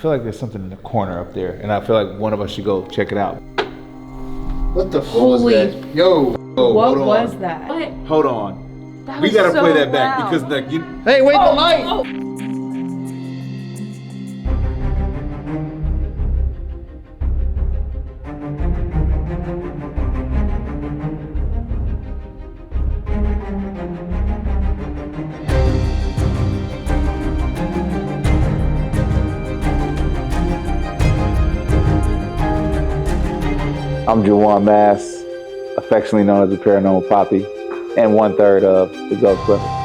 feel like there's something in the corner up there, and I feel like one of us should go check it out. What the fuck was that? Yo, what was that? What? Hold on. We gotta play that back because like you. Hey, wait, the light! Oh. I'm Juwan Mass, affectionately known as the Paranormal Poppy, and 1/3 of the Ghost Brothers.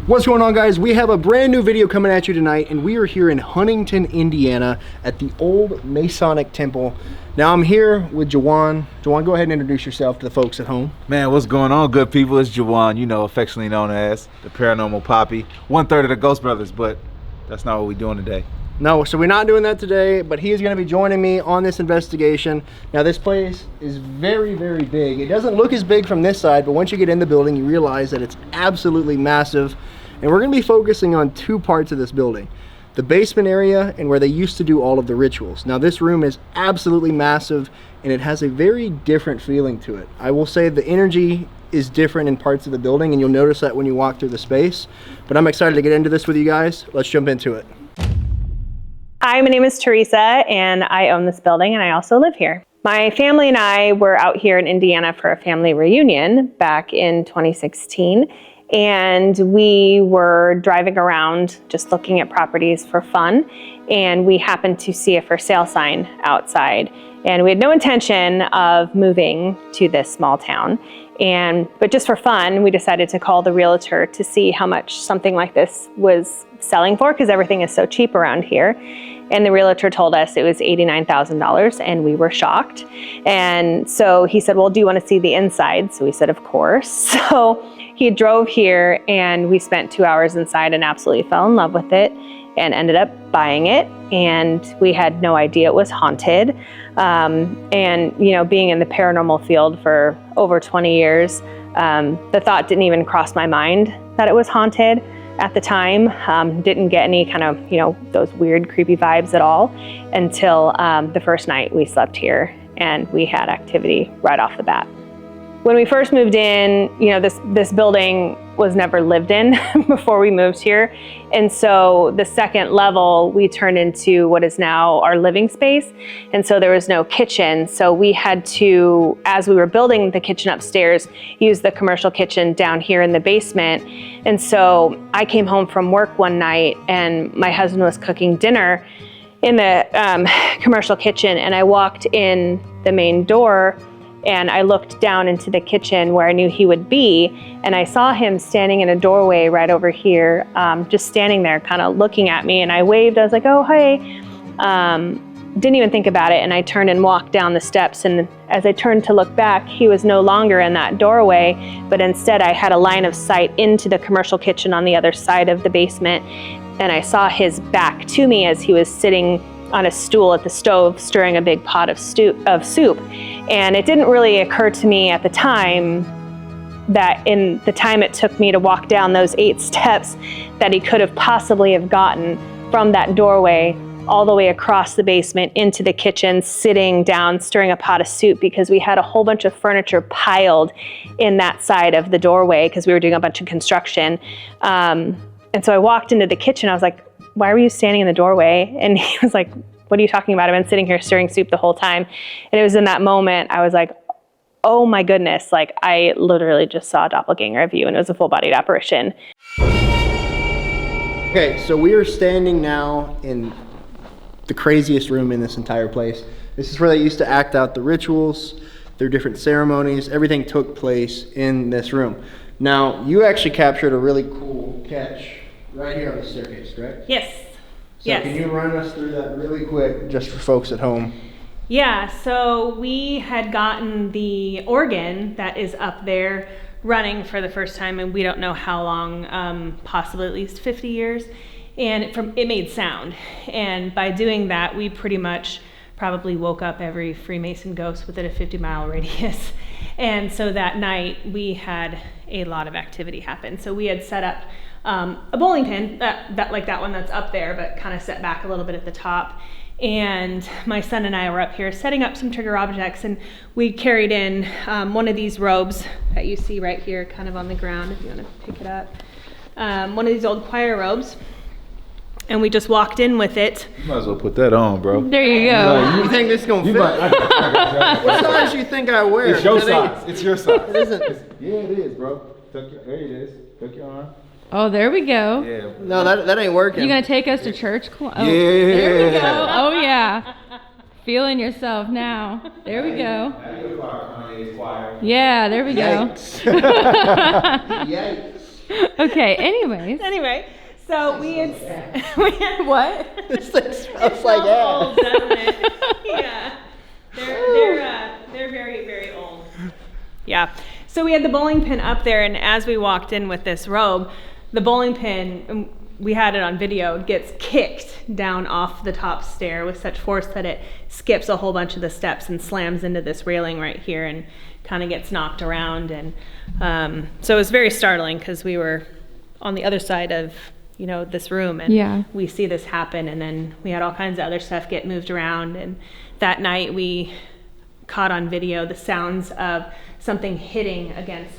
What's going on, guys? We have a brand new video coming at you tonight, and we are here in Huntington, Indiana at the old Masonic Temple. Now I'm here with Juwan. Juwan, go ahead and introduce yourself to the folks at home. Man, what's going on, good people? It's Juwan, you know, affectionately known as the Paranormal Poppy. 1/3 of the Ghost Brothers, but that's not what we're doing today. No, so we're not doing that today, but he is going to be joining me on this investigation. Now this place is very, very big. It doesn't look as big from this side, but once you get in the building, you realize that it's absolutely massive. And we're going to be focusing on two parts of this building: the basement area and where they used to do all of the rituals. Now this room is absolutely massive, and it has a very different feeling to it. I will say the energy is different in parts of the building, and you'll notice that when you walk through the space. But I'm excited to get into this with you guys. Let's jump into it. Hi, my name is Teresa, and I own this building, and I also live here. My family and I were out here in Indiana for a family reunion back in 2016, and we were driving around just looking at properties for fun, and we happened to see a for sale sign outside, and we had no intention of moving to this small town. But just for fun, we decided to call the realtor to see how much something like this was selling for, because everything is so cheap around here. And the realtor told us it was $89,000, and we were shocked. And so he said, well, do you want to see the inside? So we said, of course. So he drove here, and we spent 2 hours inside and absolutely fell in love with it and ended up buying it. And we had no idea it was haunted. And you know, being in the paranormal field for over 20 years, the thought didn't even cross my mind that it was haunted at the time. Didn't get any kind of, you know, those weird creepy vibes at all until the first night we slept here, and we had activity right off the bat. When we first moved in, you know, this building was never lived in before we moved here. And so the second level, we turned into what is now our living space. And so there was no kitchen. So we had to, as we were building the kitchen upstairs, use the commercial kitchen down here in the basement. And so I came home from work one night, and my husband was cooking dinner in the commercial kitchen. And I walked in the main door, and I looked down into the kitchen where I knew he would be, and I saw him standing in a doorway right over here, just standing there kind of looking at me, and I waved. I was like, oh, hey. Didn't even think about it, and I turned and walked down the steps, and as I turned to look back, he was no longer in that doorway, but instead I had a line of sight into the commercial kitchen on the other side of the basement, and I saw his back to me as he was sitting on a stool at the stove stirring a big pot of soup. And it didn't really occur to me at the time that in the time it took me to walk down those 8 steps, that he could have possibly have gotten from that doorway all the way across the basement into the kitchen, sitting down stirring a pot of soup, because we had a whole bunch of furniture piled in that side of the doorway because we were doing a bunch of construction. And so I walked into the kitchen. I was like, why were you standing in the doorway? And he was like, what are you talking about? I've been sitting here stirring soup the whole time. And it was in that moment I was like, oh my goodness, like I literally just saw a doppelganger of you, and it was a full-bodied apparition. Okay, so we are standing now in the craziest room in this entire place. This is where they used to act out the rituals, their different ceremonies. Everything took place in this room. Now, you actually captured a really cool catch right here on the staircase, correct? Yes. So can you run us through that really quick, just for folks at home? Yeah, so we had gotten the organ that is up there running for the first time, and we don't know how long, possibly at least 50 years, and it made sound. And by doing that, we pretty much probably woke up every Freemason ghost within a 50-mile radius. And so that night, we had a lot of activity happen. So we had set up a bowling pin, that like that one that's up there, but kind of set back a little bit at the top. And my son and I were up here setting up some trigger objects, and we carried in one of these robes that you see right here kind of on the ground if you want to pick it up. One of these old choir robes, and we just walked in with it. You might as well put that on, bro. There you go. You think this is gonna fit? What size do you think I wear? It's your size. It's your size. It isn't. Yeah, it is, bro. There it is. Tuck your arm. Oh, there we go. Yeah. No, that ain't working. You gonna take us to church? Oh, Yeah. There we go. Oh yeah. Feeling yourself now. There we go. Yeah, there we go. Yikes. Okay, anyways. Anyway, so we had What? This thing smells like ass. old, doesn't it? Yeah, they're very, very old. Yeah. So we had the bowling pin up there, and as we walked in with this robe, the bowling pin, we had it on video, gets kicked down off the top stair with such force that it skips a whole bunch of the steps and slams into this railing right here and kind of gets knocked around. And so it was very startling because we were on the other side of this room, and we see this happen, and then we had all kinds of other stuff get moved around. And that night we caught on video the sounds of something hitting against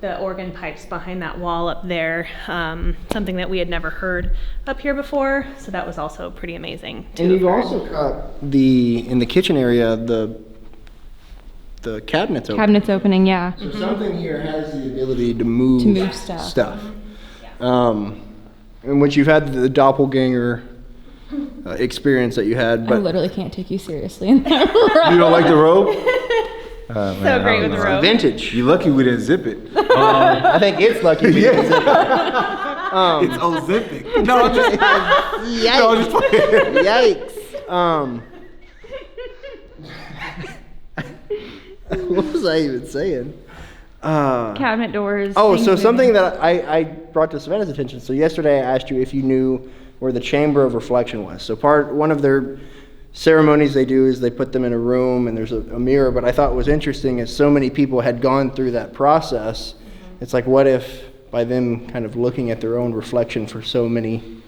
the organ pipes behind that wall up there, something that we had never heard up here before. So that was also pretty amazing. And you've also got in the kitchen area, the cabinets open. Cabinets opening, yeah. So something here has the ability to move stuff. In which you've had the doppelganger experience that you had, I but literally can't take you seriously in that room. You don't like the robe? So great with the robe. vintage. You lucky we didn't zip it. I think it's lucky. It's Ozempic. No, I'm just. Yikes. No, I'm just playing. Yikes. What was I even saying? Cabinet doors. Oh, things so moving. something that I brought to Savannah's attention. So yesterday I asked you if you knew where the chamber of reflection was. So one of their ceremonies they do is they put them in a room and there's a mirror. But I thought what was interesting is so many people had gone through that process. It's like, what if by them kind of looking at their own reflection for so many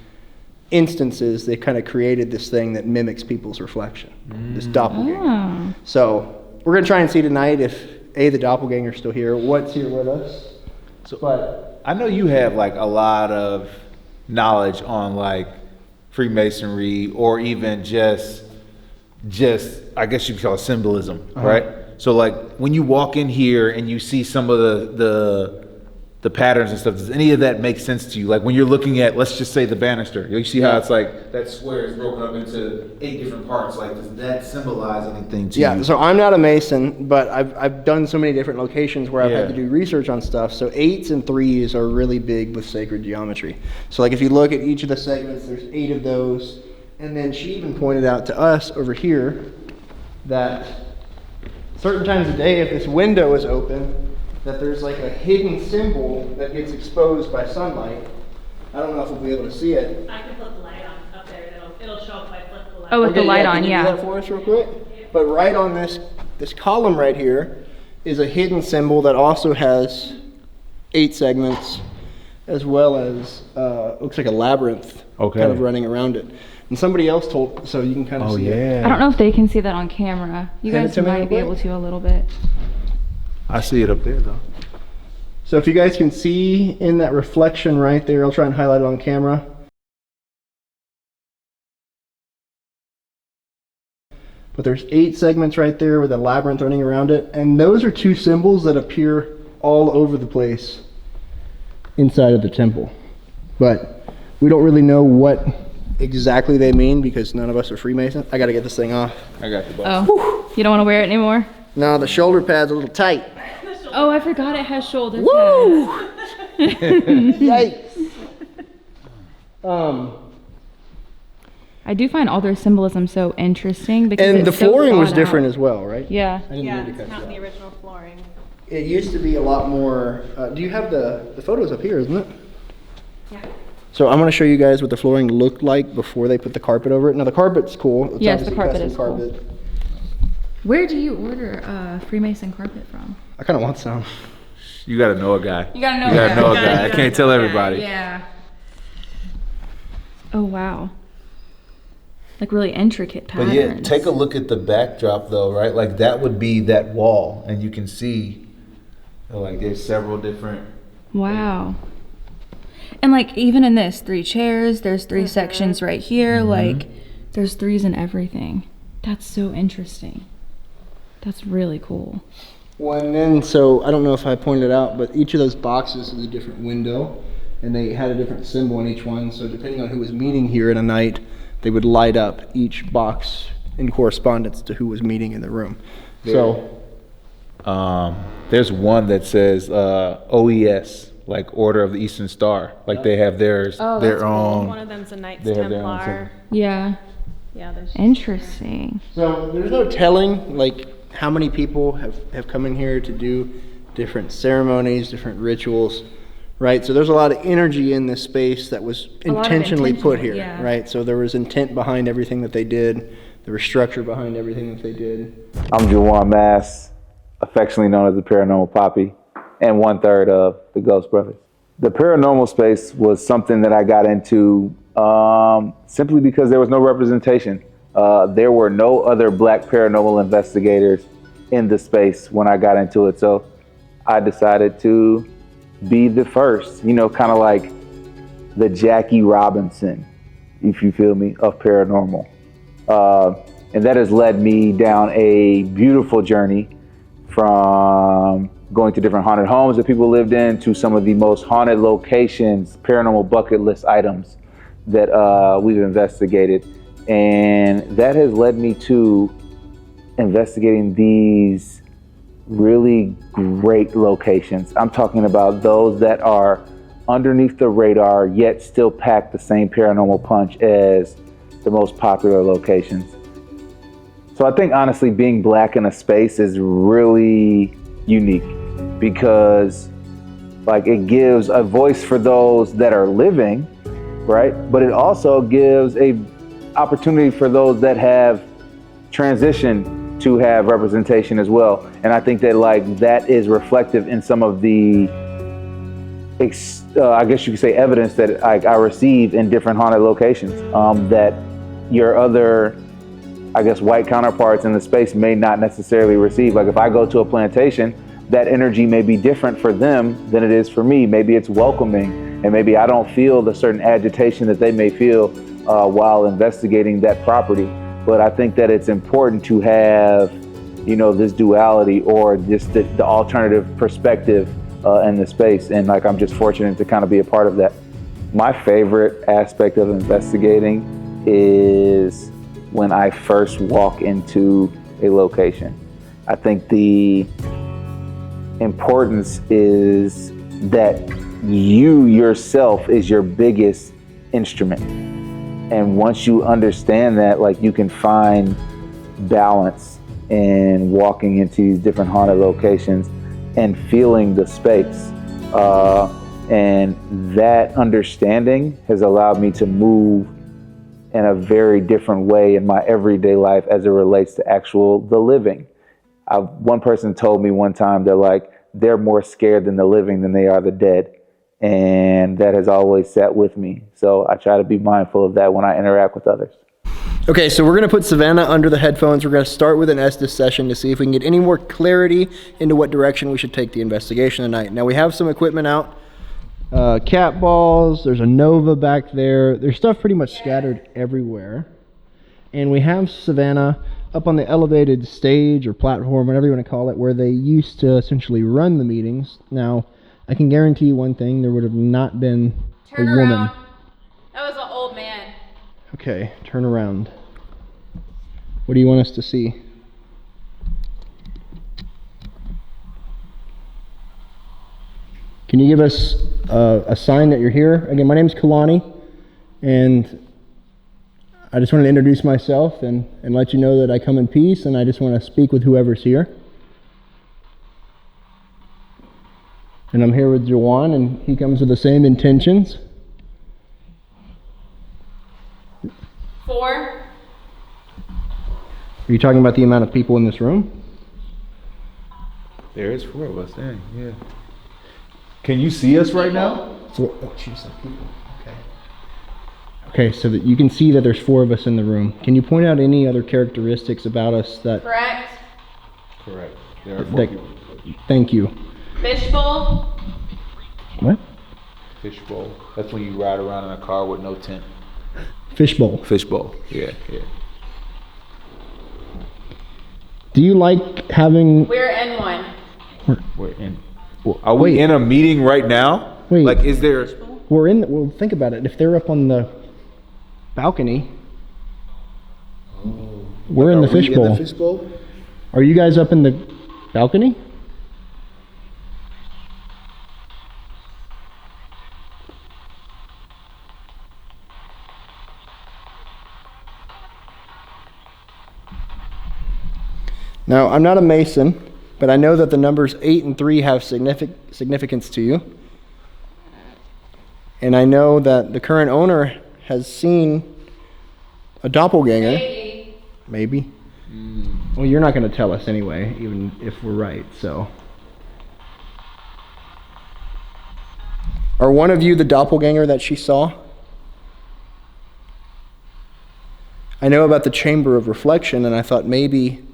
instances, they kind of created this thing that mimics people's reflection, this doppelganger. Oh. So we're going to try and see tonight if the doppelganger's still here, what's here with us. But I know you have like a lot of knowledge on like Freemasonry, or even just I guess you could call it symbolism, right? So like when you walk in here and you see some of the patterns and stuff, does any of that make sense to you? Like when you're looking at, let's just say, the banister, you see how it's like that square is broken up into 8 different parts. Like, does that symbolize anything to you? yeah, so I'm not a Mason, but I've done so many different locations where I've had to do research on stuff. So 8s and 3s are really big with sacred geometry. So like if you look at each of the segments, there's 8 of those. And then she even pointed out to us over here that certain times of day, if this window is open, that there's like a hidden symbol that gets exposed by sunlight. I don't know if we'll be able to see it. I can flip the light on up there. It'll show up if I flip the light. Oh, with the light can on, you yeah. do that for us real quick? But right on this column right here is a hidden symbol that also has 8 segments, as well as looks like a labyrinth kind of running around it. And somebody else told, so you can kind of see it. I don't know if they can see that on camera. You Hand it guys to me real might be quick. able to a little bit. I see it up there though. So if you guys can see in that reflection right there, I'll try and highlight it on camera. But there's 8 segments right there with a labyrinth running around it. And those are 2 symbols that appear all over the place inside of the temple. But we don't really know what exactly they mean because none of us are Freemasons. I gotta get this thing off. I got the box. Oh, you don't want to wear it anymore? No, the shoulder pad's a little tight. Oh, I forgot it has shoulder Woo! pads. Yikes. I do find all their symbolism so interesting because And the it's so flooring was thought different out. as well, right? Yeah. I didn't Yeah, mean to it's cut not you the off. original flooring. It used to be a lot more, do you have the photos up here, isn't it? Yeah. So I'm going to show you guys what the flooring looked like before they put the carpet over it. Now the carpet's cool. It's Yes, the obviously carpet custom is cool. Where do you order Freemason carpet from? I kind of want some. You gotta know a guy. You gotta know You gotta a know a guy. guy. I can't tell everybody. Yeah. Oh wow. Like really intricate But patterns. yeah, take a look at the backdrop though, right? Like that would be that wall, and you can see, like there's several different. Wow. And like even in this, 3 chairs, there's 3 sections right here, like there's 3s in everything. That's so interesting. That's really cool. Well, and then, so I don't know if I pointed out, but each of those boxes is a different window, and they had a different symbol in each one. So depending on who was meeting here in a night, they would light up each box in correspondence to who was meeting in the room. So There's one that says OES, like Order of the Eastern Star. Like they have theirs, Oh, their that's cool. own. One of them's a Knights They have their own Templar. Yeah. Yeah, there's Interesting. So there's no telling like how many people have come in here to do different ceremonies, different rituals, right? So there's a lot of energy in this space that was A lot of intentionally put here, intentional, yeah. right? So there was intent behind everything that they did. There was structure behind everything that they did. I'm Juwan Mass, affectionately known as the Paranormal Poppy, and 1/3 of the Ghost Brothers. The paranormal space was something that I got into simply because there was no representation. There were no other black paranormal investigators in the space when I got into it. So I decided to be the first, you know, kind of like the Jackie Robinson, if you feel me, of paranormal. And that has led me down a beautiful journey from going to different haunted homes that people lived in to some of the most haunted locations, paranormal bucket list items that we've investigated. And that has led me to investigating these really great locations. I'm talking about those that are underneath the radar, yet still pack the same paranormal punch as the most popular locations. So I think honestly being black in a space is really unique because like it gives a voice for those that are living, right? But it also gives a opportunity for those that have transitioned to have representation as well. And I think that like that is reflective in some of the I guess you could say evidence that I receive in different haunted locations that your other, I guess, white counterparts in the space may not necessarily receive. Like if I go to a plantation, that energy may be different for them than it is for me. Maybe it's welcoming, and maybe I don't feel the certain agitation that they may feel while investigating that property. But I think that it's important to have, you know, this duality or just the alternative perspective in the space. And like, I'm just fortunate to kind of be a part of that. My favorite aspect of investigating is when I first walk into a location. I think the importance is that you yourself is your biggest instrument. And once you understand that, like you can find balance in walking into these different haunted locations and feeling the space. And that understanding has allowed me to move in a very different way in my everyday life as it relates to the living. One person told me one time that like they're more scared than the living than they are the dead. And that has always sat with me. So I try to be mindful of that when I interact with others. Okay, so we're going to put Savannah under the headphones. We're going to start with an Estes session to see if we can get any more clarity into what direction we should take the investigation tonight. Now we have some equipment out. Cat balls, there's a Nova back there. There's stuff pretty much scattered everywhere. And we have Savannah up on the elevated stage or platform, whatever you want to call it, where they used to essentially run the meetings. Now, I can guarantee you one thing, there would have not been a woman. That was an old man. Okay, turn around. What do you want us to see? Can you give us a sign that you're here? Again, my name's Kalani, and I just want to introduce myself and let you know that I come in peace, and I just want to speak with whoever's here. And I'm here with Juwan, and he comes with the same intentions. 4. Are you talking about the amount of people in this room? There is 4 of us there, yeah. Can you see us right now? Oh, jeez, people. Okay. Okay, so that you can see that there's 4 of us in the room. Can you point out any other characteristics about us that... Correct. Correct. There are 4 people. Thank you. Fishbowl. What? Fishbowl. That's when you ride around in a car with no tent. Fishbowl. Fishbowl. Yeah, yeah. Do you like having... We're in one. We're in. Are we in a meeting right now? Wait. Like, is there? We're in... Well, think about it. If they're up on the balcony... We're in the fishbowl. In the fishbowl? Are you guys up in the balcony? Now, I'm not a Mason, but I know that the numbers 8 and 3 have significance to you. And I know that the current owner has seen a doppelganger. Maybe. Well, you're not going to tell us anyway, even if we're right, so. Are one of you the doppelganger that she saw? I know about the chamber of reflection, and I thought maybe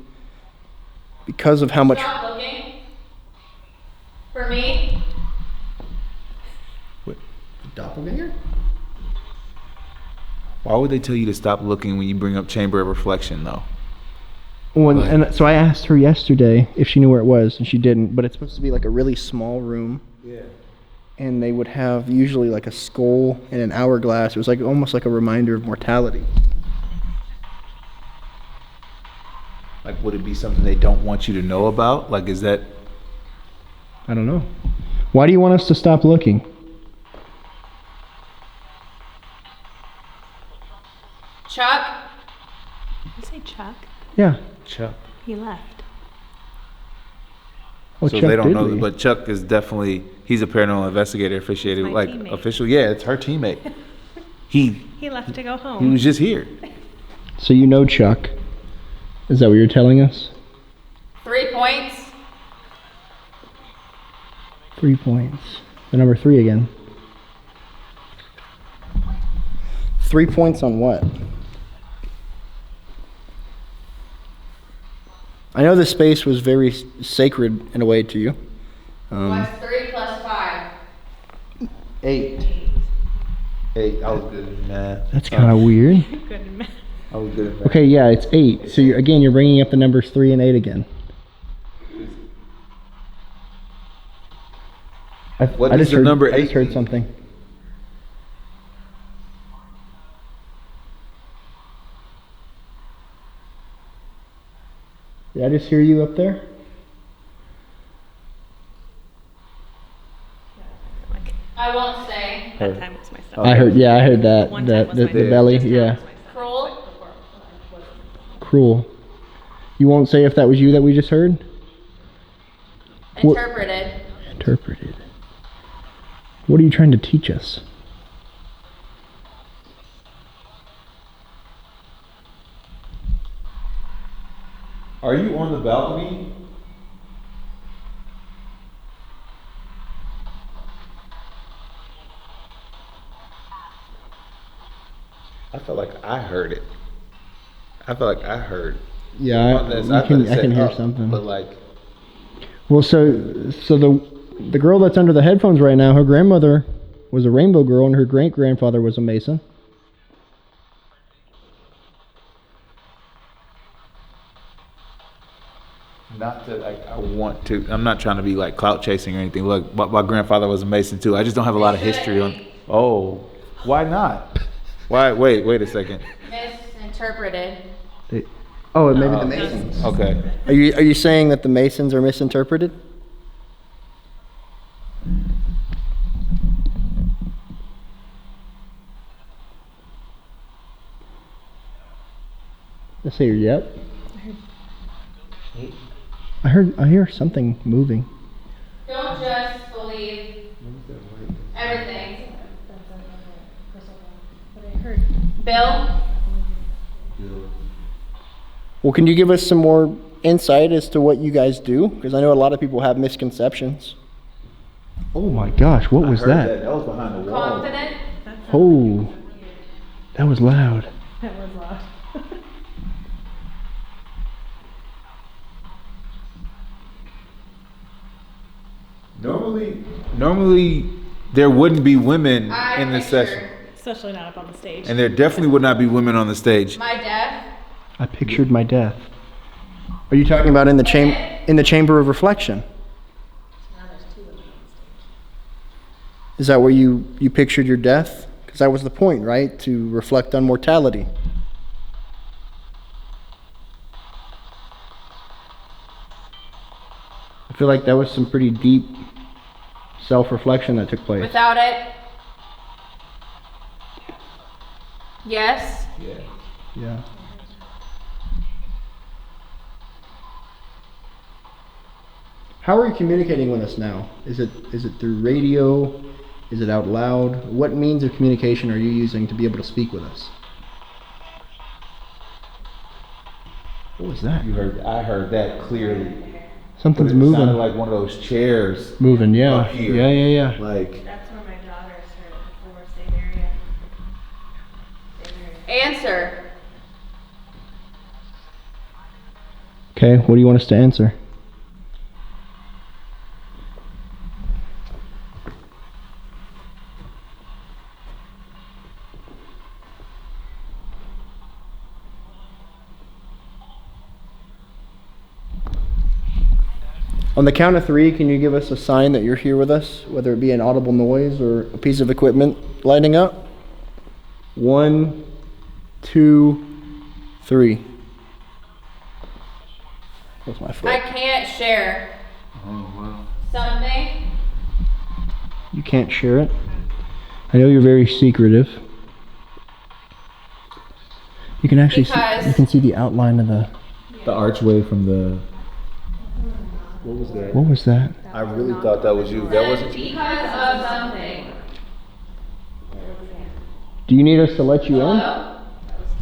because of how much... Stop looking. For me. What? Doppelganger? Why would they tell you to stop looking when you bring up chamber of reflection, though? Well, and so I asked her yesterday if she knew where it was, and she didn't, but it's supposed to be like a really small room. Yeah. And they would have usually like a skull and an hourglass. It was like almost like a reminder of mortality. Like, would it be something they don't want you to know about? Like, is that... I don't know. Why do you want us to stop looking? Chuck. You say Chuck? Yeah. Chuck? He left. Well, So Chuck they don't did know, leave. but Chuck is definitely... He's a paranormal investigator, officiated, My like, teammate. official. Yeah, it's her teammate. He left to go home. was just here. So you know Chuck. Is that what you're telling us? 3 points. 3 points. The number 3 again. 3 points on what? I know this space was very sacred in a way to you. What's 3 plus 5? 8. 8. I was good at math. That's kind of weird. I was good at math. Okay, yeah, it's 8. So you're bringing up the numbers 3 and 8 again. What is the number I just 8 heard mean? something. Did I just hear you up there? I won't say. That time was my stuff. I heard that. One That time was the my belly, just now yeah. was my stuff. Cruel. Cruel. You won't say if that was you that we just heard? Interpreted. Interpreted. What are you trying to teach us? Are you on the balcony? I felt like I heard it. I felt like I heard. Yeah, on this. I thought it can said hear up, something. But like, Well, so the girl that's under the headphones right now, her grandmother was a rainbow girl, and her great-grandfather was a Mason. not that like I want to. I'm not trying to be like clout chasing or anything. Look, my grandfather was a Mason too. I just don't have a lot of history on. Oh, why not? Why? Wait a second. Misinterpreted. Oh, maybe the Masons. Okay. Are you saying that the Masons are misinterpreted? Let's say yep. I hear something moving. Don't just believe everything. Bill? Well, can you give us some more insight as to what you guys do? Because I know a lot of people have misconceptions. Oh my gosh, what was that? That was behind the wall. Confident? Oh, that was loud. That was loud. Normally there wouldn't be women in this session. Especially not up on the stage. And there definitely would not be women on the stage. My death? I pictured my death. Are you talking about in the chamber of reflection? Is that where you pictured your death? Because that was the point, right? To reflect on mortality. I feel like that was some pretty deep self-reflection that took place. Without it? Yes? Yeah. How are you communicating with us now? Is it through radio? Is it out loud? What means of communication are you using to be able to speak with us? What was that? I heard that clearly. Something's It moving. sounded like one of those chairs. Moving, yeah. Up here. Yeah. Like, That's where my daughters heard it before, same area. Answer. Okay, what do you want us to answer? On the count of 3, can you give us a sign that you're here with us, whether it be an audible noise or a piece of equipment lighting up? 1, 2, 3. That's my foot. I can't share. Something. You can't share it. I know you're very secretive. You can actually Because- you can see the outline of the. the archway from the... What was that? What was that? I really thought that was you. That wasn't you. Because of something. Do you need us to let you in? Hello?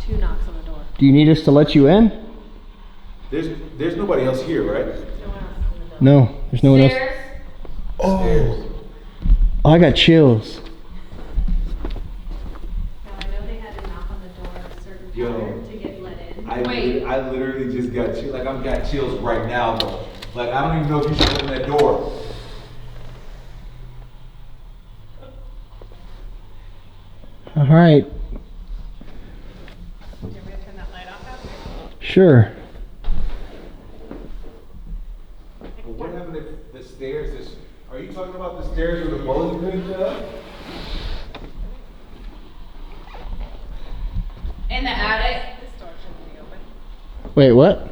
2 knocks on the door. Do you need us to let you in? There's nobody else here, right? No, there's no one else. Stairs? Oh. Oh, I got chills. Now, I know they had to knock on the door at a certain Yo. time to get let in. I literally just got chills. Like, I've got chills right now, though. Like, I don't even know if you should open that door. All right. Did we turn that light off out there? Sure. But what happened if the stairs are you talking about the stairs where the bowling pins are? In the attic? This door shouldn't be open. Wait, what?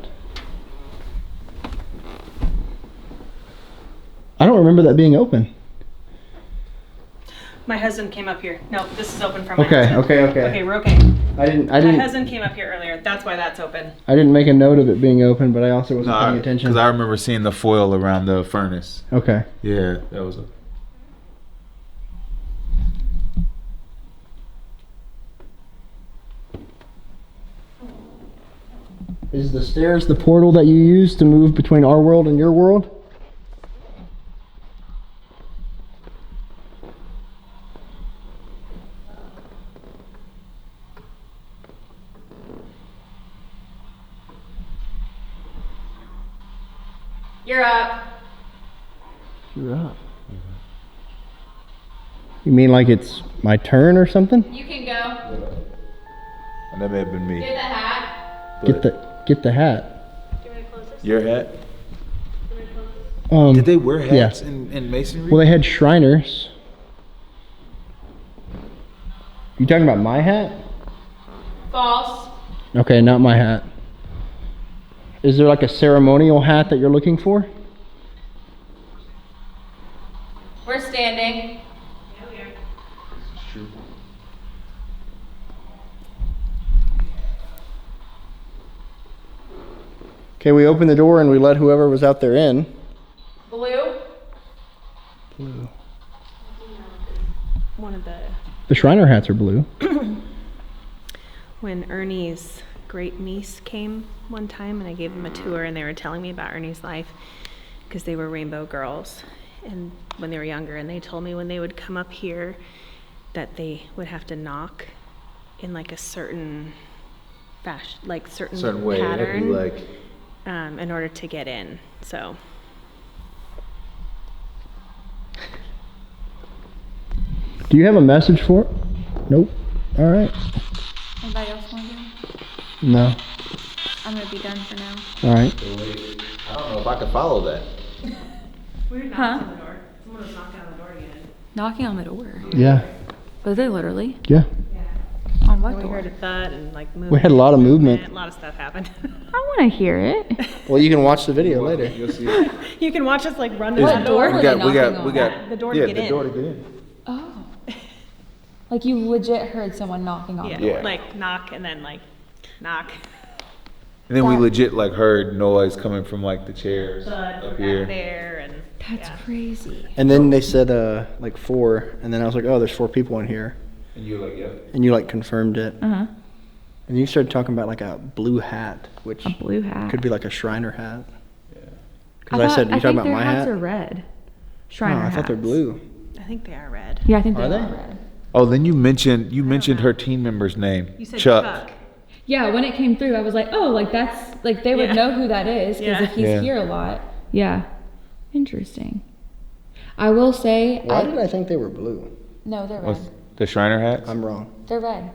I don't remember that being open. My husband came up here. No, this is open for my Okay, husband. okay. Okay, we're okay. I My didn't husband came up here earlier. That's why that's open. I didn't make a note of it being open, but I also wasn't paying attention. Because I remember seeing the foil around the furnace. Okay. Yeah, that was a... Is the stairs the portal that you use to move between our world and your world? You're up. You're up. You mean like it's my turn or something? You can go. And that may have been me. Get the hat. Get the hat. Do you want to close this? Your hat? Did Did they wear hats yeah. in masonry? Well, they had Shriners. You talking about my hat? False. Okay, not my hat. Is there like a ceremonial hat that you're looking for? We're standing. Yeah, we are. Okay, we opened the door and we let whoever was out there in. Blue? Blue. One of The Shriner hats are blue. when Ernie's great niece came one time and I gave them a tour and they were telling me about Ernie's life because they were rainbow girls and when they were younger, and they told me when they would come up here that they would have to knock in like a certain fashion, like certain way. It'd be pattern, like in order to get in. So Do you have a message for it? Nope. All right. Anybody else want to do? No. I'm going to be done for now. All right. I don't know if I can follow that. we were knocking on the door. Someone was knocking on the door to get in. Knocking on the door. Yeah. Was they literally? Yeah. On what We door? heard a thud and like movement. We had a lot of movement. A lot of stuff happened. I want to hear it. Well, you can watch the video later. You'll see it. You can watch us like run to What that door door. were they knocking on? The door to yeah, get the in. door to get in. Oh. Like you legit heard someone knocking on Yeah, the door. like knock and then like knock. And then we That- legit like heard noise coming from like the chairs Thud up from here. back there and That's yeah. crazy. And then they said like 4, and then I was like, oh, there's 4 people in here, And you were like, yep. and you like confirmed it, Uh-huh. and you started talking about like a blue hat, which A blue hat. could be like a Shriner hat. Yeah. Because I said, you talking about their my hats hat? are red. No, Shriner I thought they're hats. blue. I think they are red. Yeah, I think they Are are they? red. Oh, then you mentioned her team member's name. You said Chuck. Yeah, when it came through, I was like, oh, like that's, like they would Yeah. know who that is because Yeah. if he's Yeah. here a lot. Yeah. Interesting. I will say, Why did I think they were blue? no, they're red. What's the Shriner hats? I'm wrong. They're red.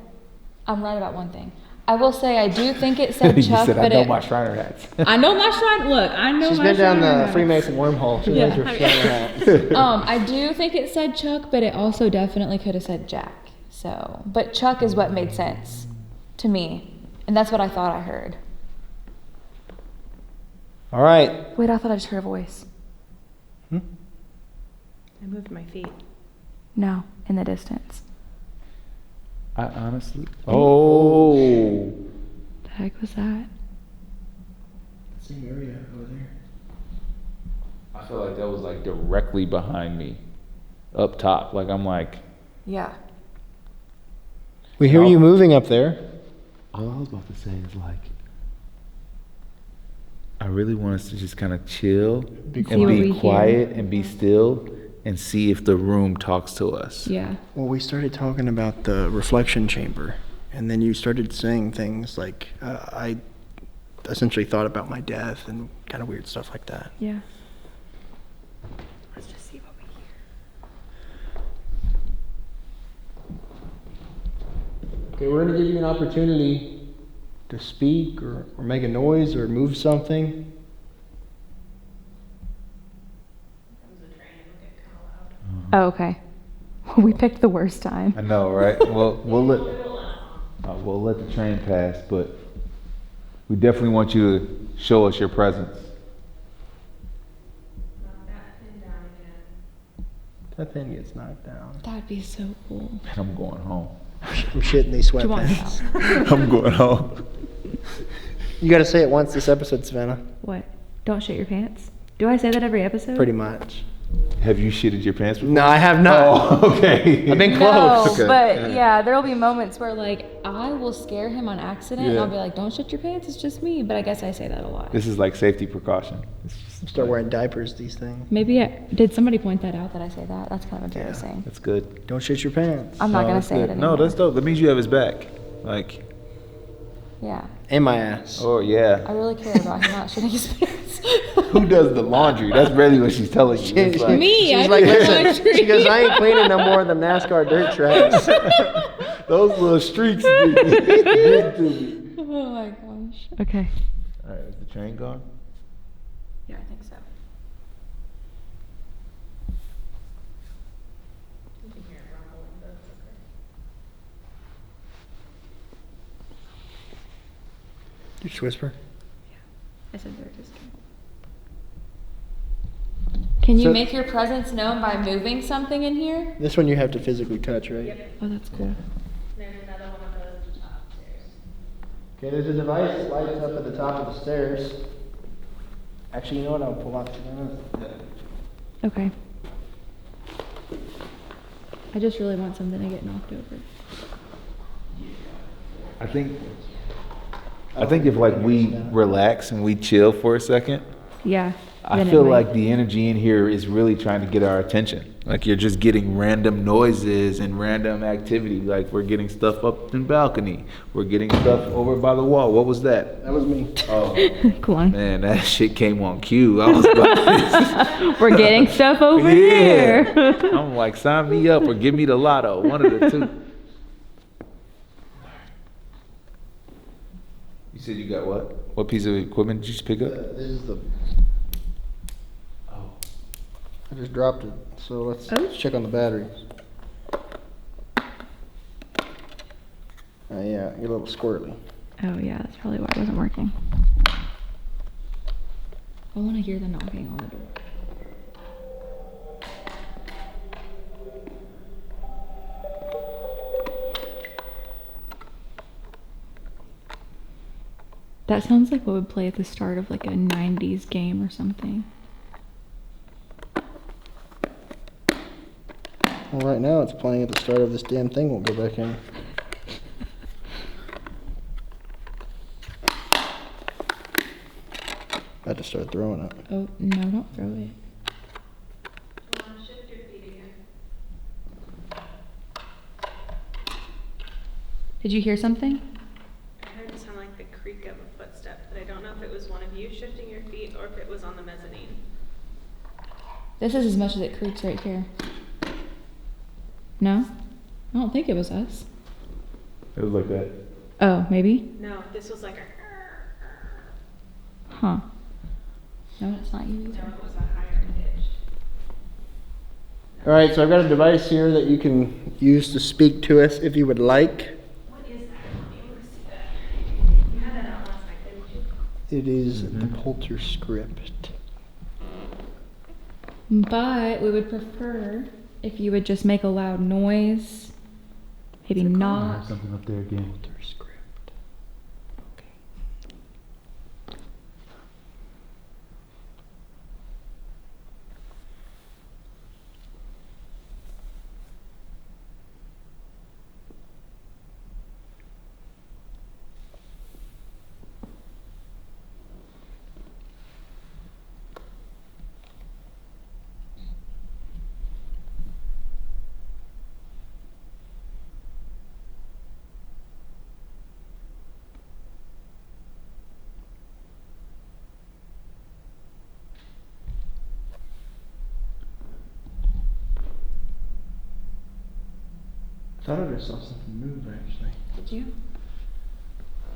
I'm right about one thing. I will say, I do think it said you Chuck, said, I but know it, my Shriner hats. I know my Shrine. Look, I know She's my been down Shriner the hat. Freemason wormhole. She knows her Shriner hat. I do think it said Chuck, but it also definitely could have said Jack. So, but Chuck is what made sense to me, and that's what I thought I heard. All right. Wait, I thought I just heard a voice. I moved my feet. No, in the distance. I honestly. Oh. The heck was that? Same area over there. I feel like that was like directly behind me, up top. Like I'm like. Yeah. We hear you moving up there. All I was about to say is like, I really want us to just kind of chill Be and what we be hear. quiet and be still and see if the room talks to us. Yeah. Well, we started talking about the reflection chamber, and then you started saying things like, I essentially thought about my death and kind of weird stuff like that. Yeah. Let's just see what we hear. Okay, we're going to give you an opportunity to speak or make a noise or move something. Oh, okay. We picked the worst time. I know, right? Well, we'll let the train pass, but we definitely want you to show us your presence. That thing gets knocked down. That'd be so cool. And I'm going home. I'm shitting these Do you want sweatpants. I'm going home. You got to say it once this episode, Savannah. What? Don't shit your pants? Do I say that every episode? Pretty much. Have you shitted your pants before? No, I have not. Oh, okay. I've been No, close. Okay. but yeah, there'll be moments where like I will scare him on accident and Yeah. I'll be like, don't shit your pants, it's just me. But I guess I say that a lot. This is like safety precaution. It's just Start wearing diapers, these things. Maybe did somebody point that out that I say that? That's kind of embarrassing. That's good. Don't shit your pants. I'm not No, gonna that's say good. it anymore. No, that's dope. That means you have his back. Like, Yeah. In my ass. oh yeah. I really care about him not shitting his pants. Who does the laundry? That's really what she's telling you. It's like, Me, She's I like, do listen. laundry. She goes, I ain't cleaning no more than NASCAR dirt tracks. those little streaks big to me. Oh my gosh. Okay. All right, is the train gone? Yeah, I think so. You just whisper. I said they're just Can you So- make your presence known by moving something in here? This one you have to physically touch, right? Oh, that's cool. There's another one of those top stairs. Okay, there's a device that lights up at the top of the stairs. Actually, you know what? I'll pull out. Okay. I just really want something to get knocked over. I think if like we relax and we chill for a second, Yeah. I then it feel might- like the energy in here is really trying to get our attention. Like you're just getting random noises and random activity. Like we're getting stuff up in the balcony. We're getting stuff over by the wall. What was that? That was me. Oh Come on. man, that shit came on cue. I was about We're getting stuff over Yeah. here. I'm like, sign me up or give me the lotto. One of the two. You said you got what? What piece of equipment did you just pick up? This is the. Oh. I just dropped it. So let's Oh. check on the batteries. Yeah, you're a little squirrely. Oh yeah, that's probably why it wasn't working. I want to hear the knocking on the door. That sounds like what would play at the start of like a 90s game or something. Well, right now it's playing at the start of this damn thing. Won't go back in. I had to start throwing it. Oh, no, don't throw it. Shift your feet again. Did you hear something? I heard it sound like the creak of a footstep, but I don't know if it was one of you shifting your feet or if it was on the mezzanine. This is as much as it creaks right here. No? I don't think it was us. It was like that. Oh, maybe? No, this was like a. Huh. No, it's not you No, either. it was a higher pitch. All right, so I've got a device here that you can use to speak to us if you would like. What is that? Let me see that. You had that out last night, didn't you? It is the Polter script. But we would prefer if you would just make a loud noise. Maybe not. Something up there again. Polter script. I thought I just saw something move actually, Did you?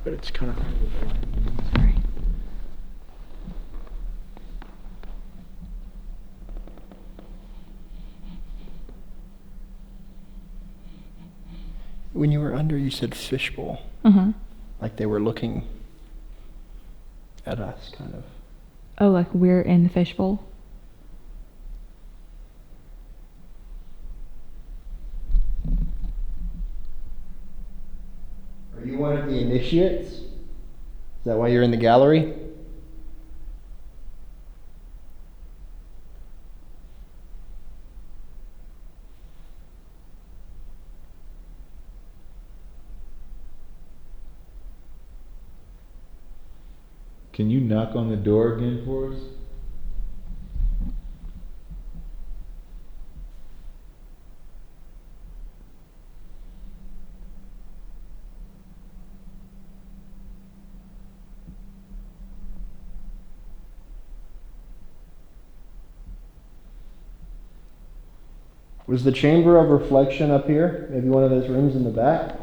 but it's kind of. Sorry. When you were under, you said fishbowl, Uh-huh. like they were looking at us, kind of. Oh, like we're in the fishbowl? Are you one of the initiates? Is that why you're in the gallery? Can you knock on the door again for us? Was the chamber of reflection up here? Maybe one of those rooms in the back?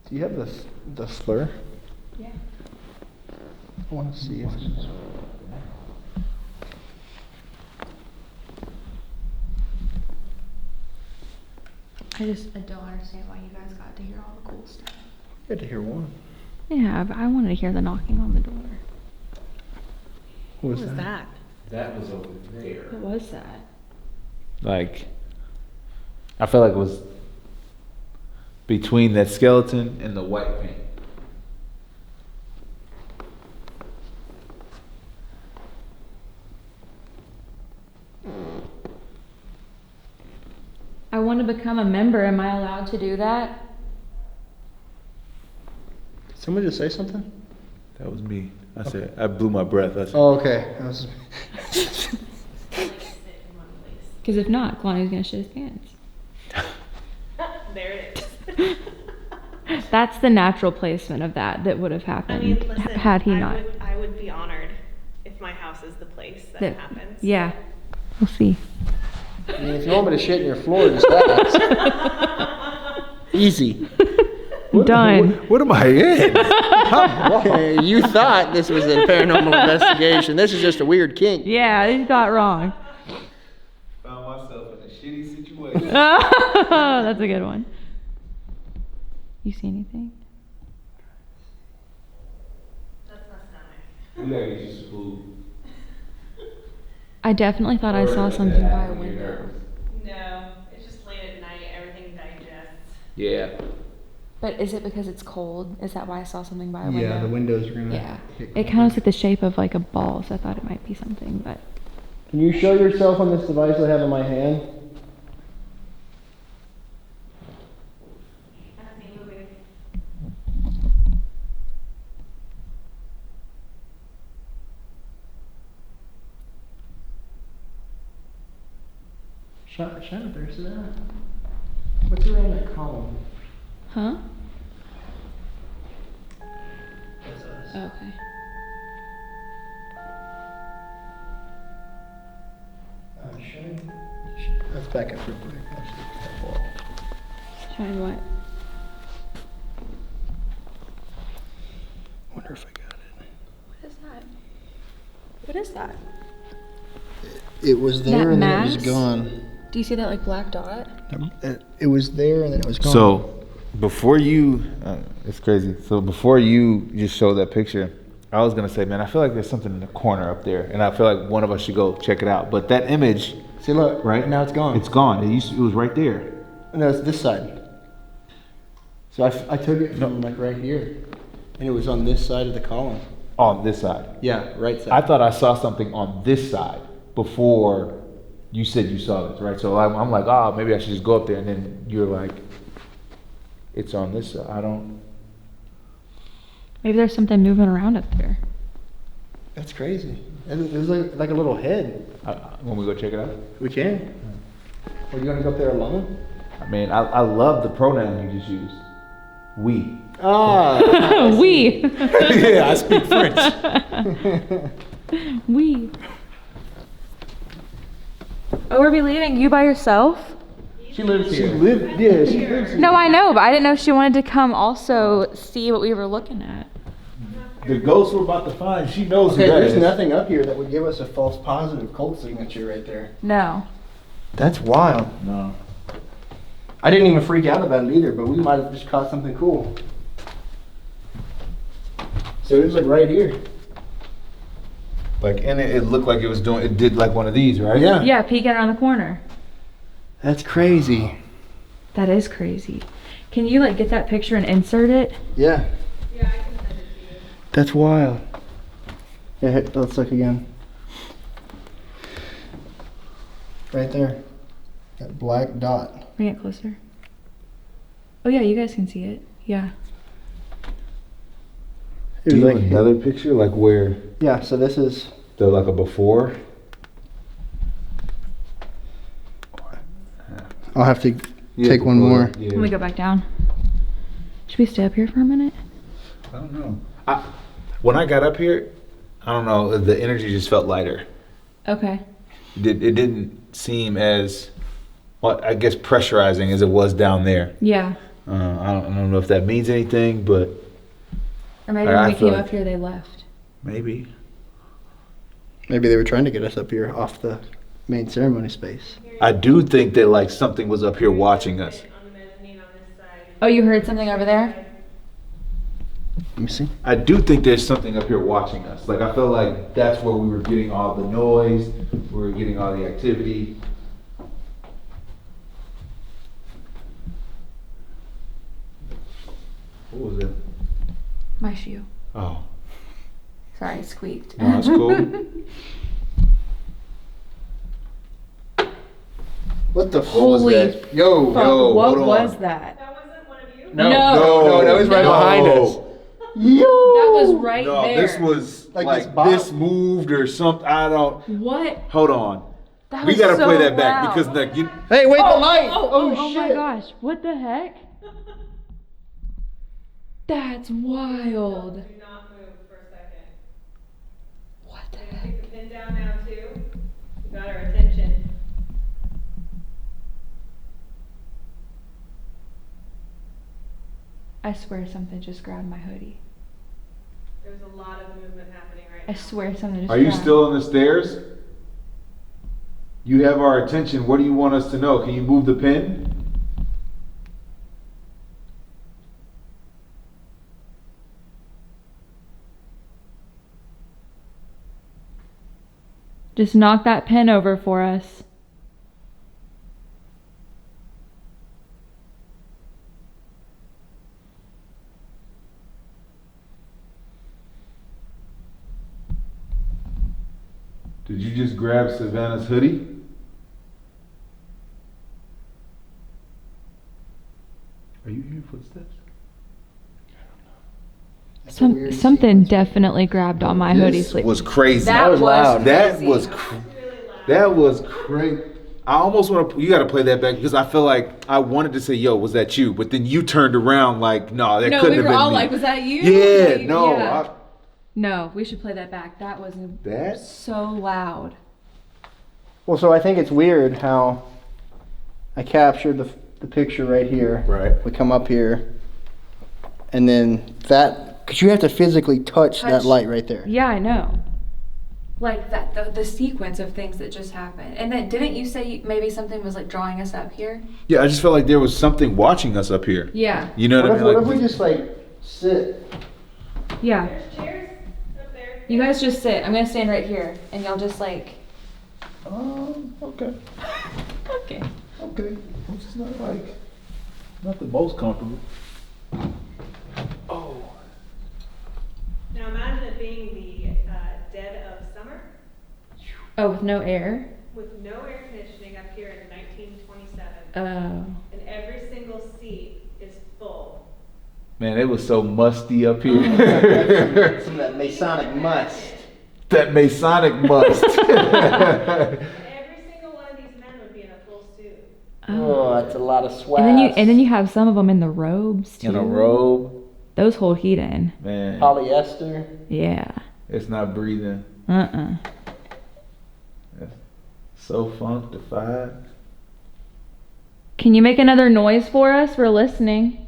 Do you have the slur? Yeah. I want to see if it's... I don't understand why you guys got to hear all the cool stuff. Good to hear one. Yeah, but I wanted to hear the knocking on the door. What was that? That was over there. What was that? Like, I felt like it was between that skeleton and the white paint. I want to become a member. Am I allowed to do that? Someone just say something? That was me. I said, I blew my breath. I said, Oh, okay. That was... Because if not, Kalani's going to shit his pants. There it is. That's the natural placement of that would have I happened mean, listen, had he not. I would be honored if my house is the place that happens. Yeah. We'll see. I mean, if you want me to shit in your floor, just ask. Easy. Done. What am I in? Okay, you thought this was a paranormal investigation. This is just a weird kink. Yeah, you thought wrong. Found myself in a shitty situation. That's a good one. You see anything? That's my stomach. We gotta get you some food. I definitely thought I saw something by a window. No, it's just late at night. Everything digests. Yeah. But is it because it's cold? Is that why I saw something by a window? Yeah, the windows are gonna. Yeah. It kind of looks like the shape of like a ball, so I thought it might be something, but. Can you show yourself on this device I have in my hand? That's me moving. Shine up there, Savannah. What's around that column? Huh? That's us. Okay. Shine. Let's back up real quick. Actually, Shine what? wonder if I got it. What is that? What is that? It was there That and then it was mass? gone. Do you see that like black dot? It was there and then it was gone. So, before you, it's crazy. So before you just showed that picture, I was gonna say, man, I feel like there's something in the corner up there, and I feel like one of us should go check it out. But that image, see, look, right now it's gone. It's gone. It was right there. No, it's this side. So I took it from like right here, and it was on this side of the column. On this side. Yeah, right side. I thought I saw something on this side before you said you saw this, right? So I'm like, oh, maybe I should just go up there, and then you're like, it's on this side. I don't. Maybe there's something moving around up there. That's crazy. It was like a little head. When we go check it out. We can. Are you gonna go up there alone? I mean, I love the pronoun you just used. We. Ah. We. Yeah, I speak French. We. Oh, are we leaving? You by yourself? She lives here. She lives here. No, I know, but I didn't know if she wanted to come also see what we were looking at. The ghost we're about to find, she knows Okay, who that there's is. nothing up here that would give us a false positive cult signature right there. No. That's wild. No. I didn't even freak out about it either, but we might have just caught something cool. So it was like right here. Like, and it looked like it did like one of these, right? Yeah. Yeah, peeking around the corner. That's crazy. That is crazy. Can you like get that picture and insert it? Yeah. Yeah, I can send it to you. That's wild. Yeah, let's look again. Right there. That black dot. Bring it closer. Oh yeah, you guys can see it. Yeah. It Do was you like, have another picture, like where yeah, so this is, like a before? I'll have to Yeah, take one before, more. Yeah. Let me go back down. Should we stay up here for a minute? I don't know. When I got up here, I don't know, the energy just felt lighter. Okay. It didn't seem as, well, I guess, pressurizing as it was down there. Yeah. I don't know if that means anything, but Or maybe I when we feel came like- up here, they left. maybe. Maybe they were trying to get us up here off the main ceremony space. I do think that like something was up here watching us. On the mezzanine on this side. Oh, you heard something over there? Let me see. I do think there's something up here watching us. Like, I feel like that's where we were getting all the noise, we were getting all the activity. What was it? My shoe. Oh, Sorry, it squeaked. no, that's cool. What the Holy that? Yo, Fuck, yo, what hold on. was that? That wasn't one of you? no, No. no, it was right No. behind us. Yo, That was right No, there. this was Like like, this bottle? this moved or something. I don't. What? Hold on. That We was gotta so play that back loud. because like you. Hey, wait, the light! Oh shit! my gosh! What the heck? That's wild. Do not move for a second. What the I'm gonna heck? take the pin down now too. We got our attention. I swear something just grabbed my hoodie. There's a lot of movement happening right I now. swear something just Are you grabbed. still on the stairs? You have our attention. What do you want us to know? Can you move the pin? Just knock that pen over for us. Did you just grab Savannah's hoodie? Are you hearing footsteps? That's a weird Something sequence. definitely grabbed on my hoodie This sleeve. was crazy. That was loud. That crazy. was that was crazy. I almost want to. You got to play that back because I feel like I wanted to say, "Yo, was that you?" But then you turned around like, "No, that No, couldn't we were have been all me." like, "Was that you?" Yeah, Like, no. yeah. No, we should play that back. That was That so loud. Well, so I think it's weird how I captured the picture right here. right. We come up here, and then that, because you have to physically touch that Touch- light right there. Yeah, I know. Like that, the sequence of things that just happened. And then didn't you say maybe something was like drawing us up here? Yeah, I just felt like there was something watching us up here. Yeah. You know What what, if, I mean? what if we just like sit? Yeah. There's chairs up there. You guys just sit. I'm gonna stand right here, and y'all just like. Okay. Okay. Okay. Which is not like, not the most comfortable. Oh. Now imagine it being the dead of summer Oh, with no air. with no air conditioning up here in 1927. Oh. And every single seat is full. Man, it was so musty up here. Some of that Masonic must. That Masonic must. Every single one of these men would be in a full suit. Oh, that's a lot of swag. And then you have some of them in the robes too. In a robe. Those hold heat in. Man, Polyester. Yeah. it's not breathing. Uh-uh. It's so funkified. Can you make another noise for us? We're listening.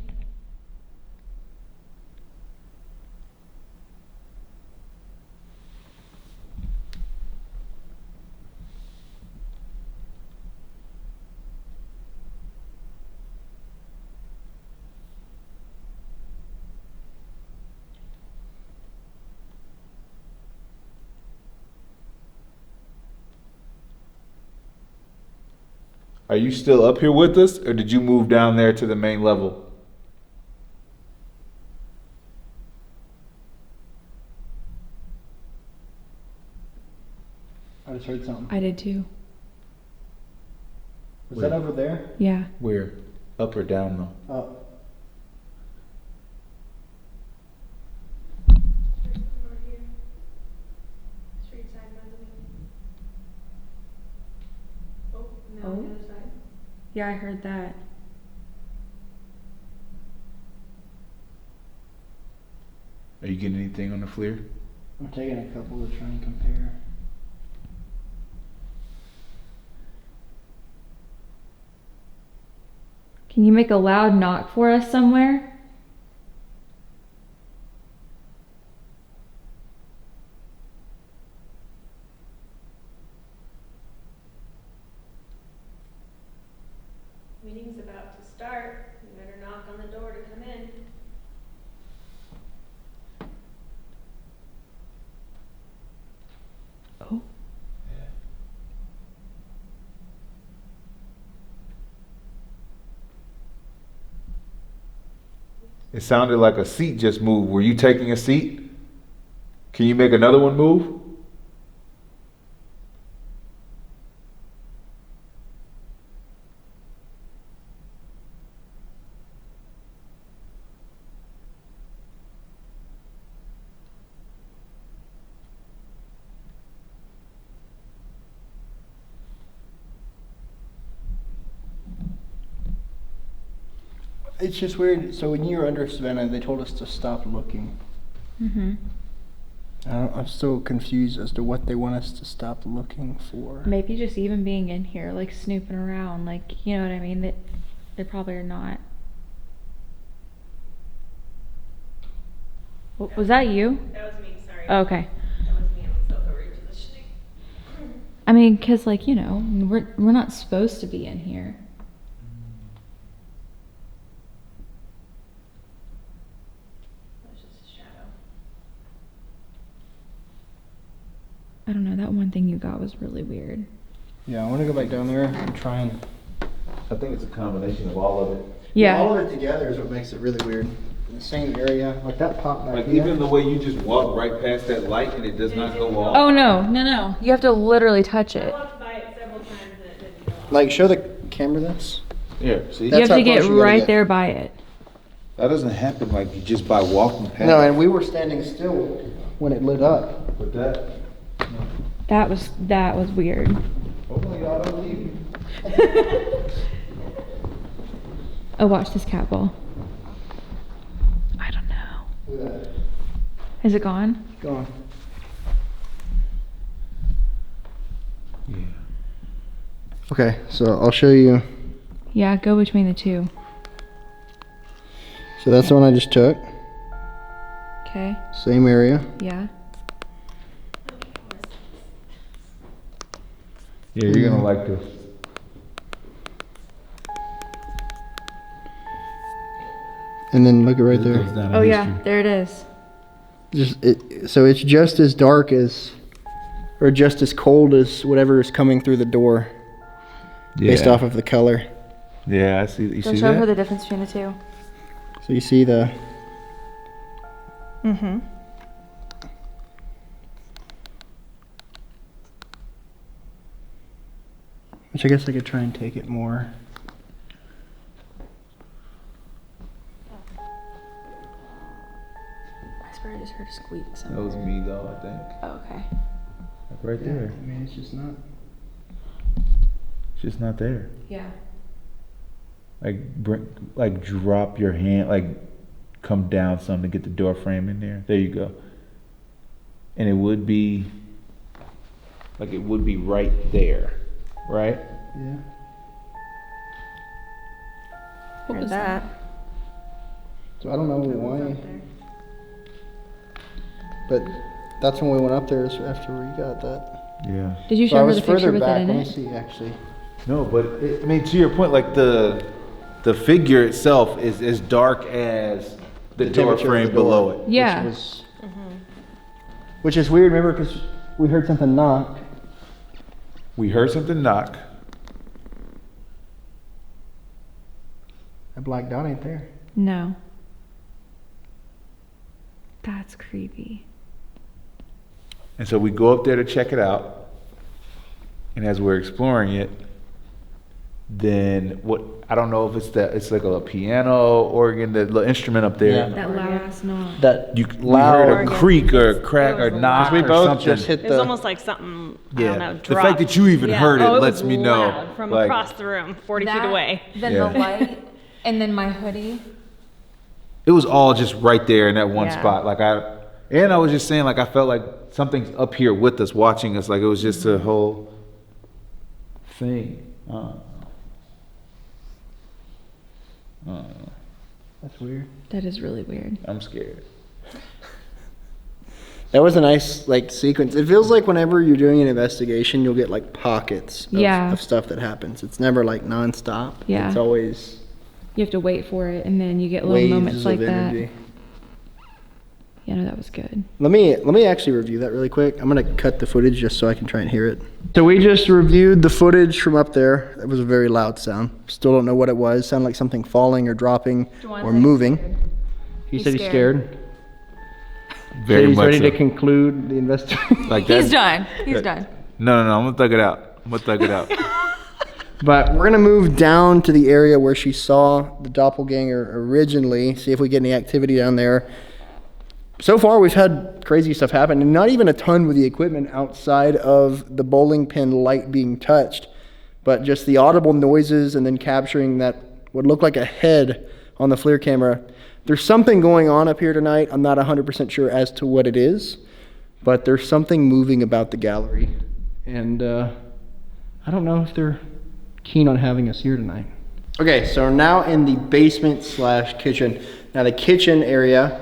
Are you still up here with us, or did you move down there to the main level? I just heard something. I did too. Was that over there? Yeah. Where? Up or down though? Oh. Over here. Street side mezzanine. Oh, now on the other side. Yeah, I heard that. Are you getting anything on the FLIR? I'm taking a couple to try and compare. Can you make a loud knock for us somewhere? Meeting's about to start. You better knock on the door to come in. It sounded like a seat just moved. Were you taking a seat? Can you make another one move? It's just weird. So when you were under Savannah, they told us to stop looking. Mm-hmm. I'm still confused as to what they want us to stop looking for. Maybe just even being in here, like snooping around, like, you know what I mean? That they probably are not. Was that you? That was me, sorry. Oh, okay. That was me on the sofa repositioning. I mean, cause like, you know, we're not supposed to be in here. That's just a shadow. I don't know. That one thing you got was really weird. Yeah, I want to go back down there and try and. I think it's a combination of all of it. Yeah. All of it together is what makes it really weird. In the same area, like that pop back Like here. even the way you just walk right past that light and it does not go off. Oh no. You have to literally touch I it. walked by it several times and it didn't go off. Like, show the camera this. Yeah, see? You That's have to how get close you gotta right get. there by it. That doesn't happen like you just by walking past. No, and we were standing still when it lit up. But that. That was weird. Hopefully y'all don't leave. Oh, watch this cat ball. I don't know. Look at that. Is it gone? Go on. Yeah. Okay, so I'll show you. Yeah, go between the two. So that's the one I just took. Okay. Same area. Yeah. Yeah, you're gonna like this. And then look at right It there. goes down in Oh yeah, history. there it is. So it's just as dark as, or just as cold as whatever is coming through the door, based off of the color. Yeah, I see. You They'll see show that? her the difference between the two. So you see the. Mm-hmm. Which I guess I could try and take it more. I swear I just heard a squeak That somewhere. was me though, I think. Oh, okay. Like right there. I mean, it's just not. It's just not there. Yeah. Like drop your hand, like come down some to get the door frame in there. There you go. And it would be like it would be right there, right? Yeah. What Heard was that. So I don't know why. But that's when we went up there is after we got that. Yeah. Did you So I show her was the picture further with back. it in Let me it? see actually. No, but I mean, to your point, like the figure itself is as dark as the door temperature of frame the door, below it. Yeah. Which is weird, remember, because we heard something knock. We heard something knock. That black dot ain't there. No. That's creepy. And so we go up there to check it out. And as we're exploring it, then what, I don't know if it's like a piano, organ, the little instrument up there. Yeah. That loud ass knock. That We loud. heard a creak or a crack or knock we or both something. just hit It was the. almost like something, I Yeah. don't know, The fact that you even heard it lets was me know, loud from like- across the room, 40 feet away. Then Yeah. the light, and then my hoodie. It was all just right there in that one Yeah. spot. I was just saying, like, I felt like something's up here with us, watching us. Like, it was just a whole thing. That's weird. That is really weird. I'm scared. That was a nice like sequence. It feels like whenever you're doing an investigation, you'll get like pockets Yeah. of stuff that happens. It's never like nonstop. Yeah. It's always You have to wait for it, and then you get little waves moments of like energy. that. Yeah, no, that was good. Let me actually review that really quick. I'm gonna cut the footage just so I can try and hear it. So we just reviewed the footage from up there. It was a very loud sound. Still don't know what it was. Sounded like something falling or dropping or moving. He He's said he's scared. Very He's much ready so. to conclude the investigation. Like He's that. done. He's done. No, I'm gonna thug it out. I'm gonna thug it out. But we're gonna move down to the area where she saw the doppelganger originally, see if we get any activity down there. So far, we've had crazy stuff happen, and not even a ton with the equipment outside of the bowling pin light being touched, but just the audible noises and then capturing that what looked like a head on the FLIR camera. There's something going on up here tonight. I'm not 100% sure as to what it is, but there's something moving about the gallery, and I don't know if they're keen on having us here tonight. Okay, so we're now in the basement / kitchen. Now the kitchen area,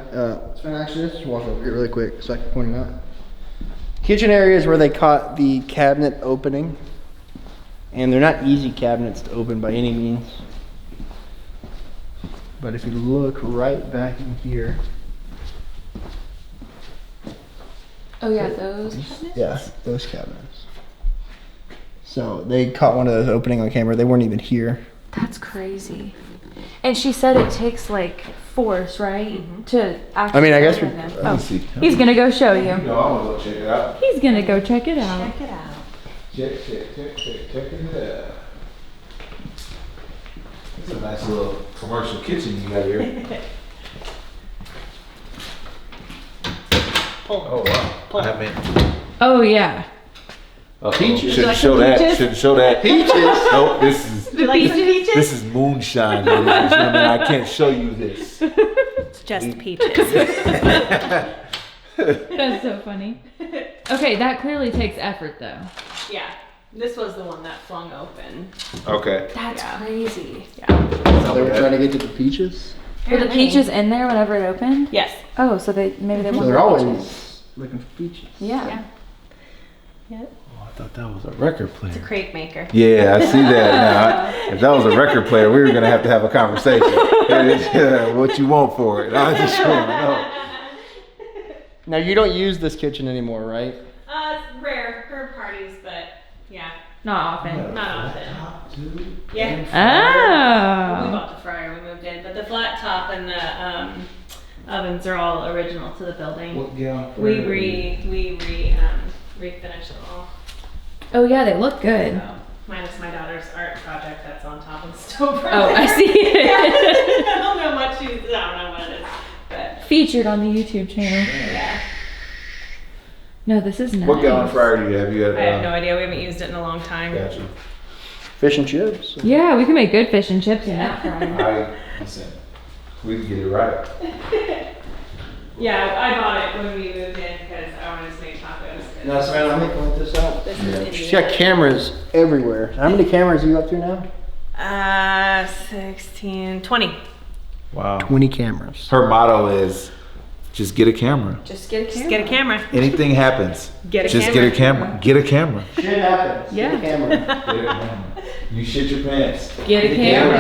actually let's just walk over here really quick so I can point it out. Kitchen area is where they caught the cabinet opening. And they're not easy cabinets to open by any means. But if you look right back in here. Oh yeah, those. Yeah, those cabinets. So they caught one of those opening on camera. They weren't even here. That's crazy. And she said it takes like force, right? To actually. I mean, I guess open we- them. Let me see. He's gonna go show you. No, I wanna go check it out. He's gonna go check it out. Check it out. Check it out. It's a nice little commercial kitchen you got here. Oh wow. I mean, Oh yeah. Peaches. Shouldn't like show the that. peaches? Shouldn't show that. Peaches. Nope. This Do you like some peaches? is moonshine. Ladies and gentlemen. I can't show you this. It's just peaches. That's so funny. Okay, that clearly takes effort though. Yeah. This was the one that flung open. Okay. That's crazy. They were trying to get to the peaches. Were the peaches in there whenever it opened? Yes. Oh, so maybe they So want they're the always peaches. looking for peaches. Yeah. Yep. Oh, I thought that was a record player. It's a crate maker. Yeah, I see that now. If that was a record player, we were gonna have to have a conversation. What you want for it? I just want to know. Now you don't use this kitchen anymore, right? Rare for parties, but yeah, Not often. not often. Yeah. We Oh. bought the fryer when we moved in, but the flat top and the ovens are all original to the building. We refinished them all. Oh yeah, they look good. So, minus my daughter's art project that's on top of the stove. Oh, I see it. I don't know what I don't know what it is, but Featured on the YouTube channel. yeah. No, this is nice. What gallon fryer do you have? You had, I have no idea. We haven't used it in a long time. Gotcha. Fish and chips. Yeah, we can make good fish and chips in that fryer. Listen, we can get it right. Yeah, I bought it when we moved in because I wanted to make tacos. Now, Savannah, let me point this out. This is She's got cameras everywhere. How many cameras are you up to now? 16, 20. Wow. 20 cameras. Her motto is, just get a camera. Just get a camera. Just get a camera. Anything happens, Get a just camera. get a camera. Get a camera. Shit happens. Yeah. Get a camera. Get a camera. You shit your pants. Get a camera.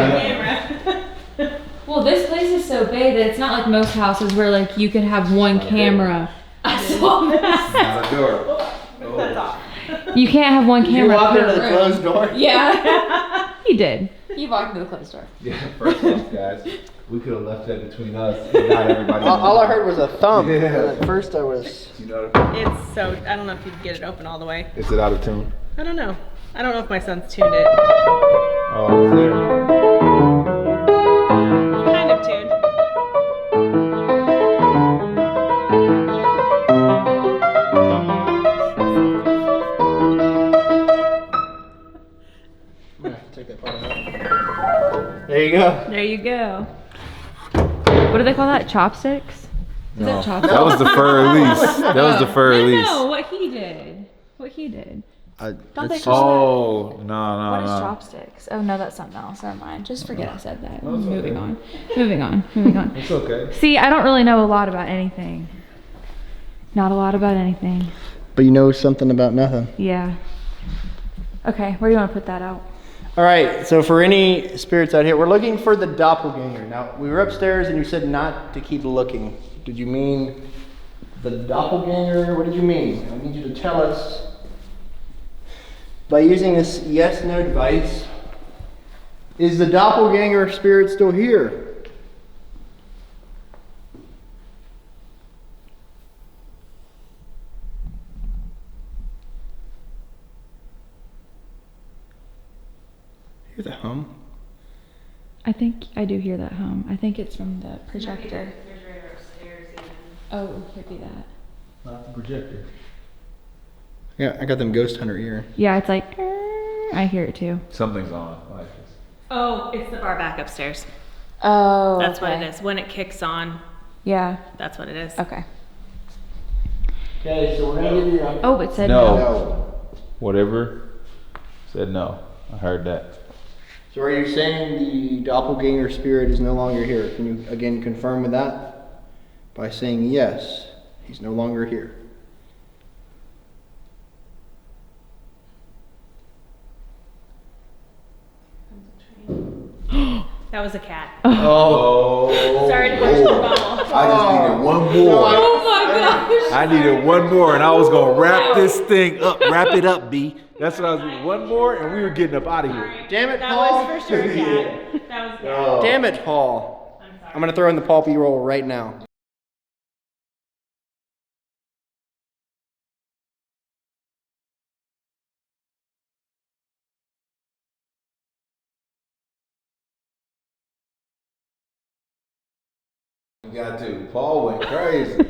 Camera. Well, this place is so big that it's not like most houses where like you could have one camera. I saw that. Not a door. That's off. You can't have one Did you camera walk per into the room. closed door? Yeah. He did. He walked into the closed door. Yeah, first off, guys, we could have left that between us. And not everybody. All I heard was a thump. Yeah. And at first I was... You know, It's so, I don't know if you can get it open all the way. is it out of tune? I don't know. I don't know if my son's tuned it. Oh, clear. Kind of tuned. Take that part out. There you go. There you go. What do they call that? Chopsticks? Is No. it chopsticks? That was the fur release. That was the fur release. No, what he did. What he did. Don't they It's call Oh, no, What is no, no. chopsticks? Oh no, that's something else. Never mind. Just forget I said that. Moving on. Moving on. Moving on. It's okay. See, I don't really know a lot about anything. Not a lot about anything. But you know something about nothing. Yeah. Okay, where do you want to put that out? All right, so for any spirits out here, we're looking for the doppelganger. Now, we were upstairs and you said not to keep looking. Did you mean the doppelganger? What did you mean? I need you to tell us. By using this yes/no device, is the doppelganger spirit still here? Hear the hum? I think I do hear that hum. I think it's from the projector. Oh, it could be that. Not the projector. Yeah, I got them Ghost Hunter ear. Yeah, it's like, I hear it too. Something's on. Like this. Oh, it's the bar back upstairs. Oh, That's what okay. it is. When it kicks on, Yeah. that's what it is. Okay. Okay, so we're gonna give you a... Oh, it said No. No. Whatever. Said no. I heard that. So are you saying the doppelganger spirit is no longer here? Can you again confirm with that? By saying yes, he's no longer here. That was a cat. Oh. Sorry to burst your bubble. I just needed one more. Oh my gosh. I needed one more, and I was gonna wrap this thing up. Wrap it up, B. That's what I was doing. One more, and we were getting up out of here. Damn it, That Paul. was for sure a cat. That was a cat. Oh. Damn it, Paul. I'm sorry. I'm gonna throw in the Poppy roll right now. You got to. Paul went crazy.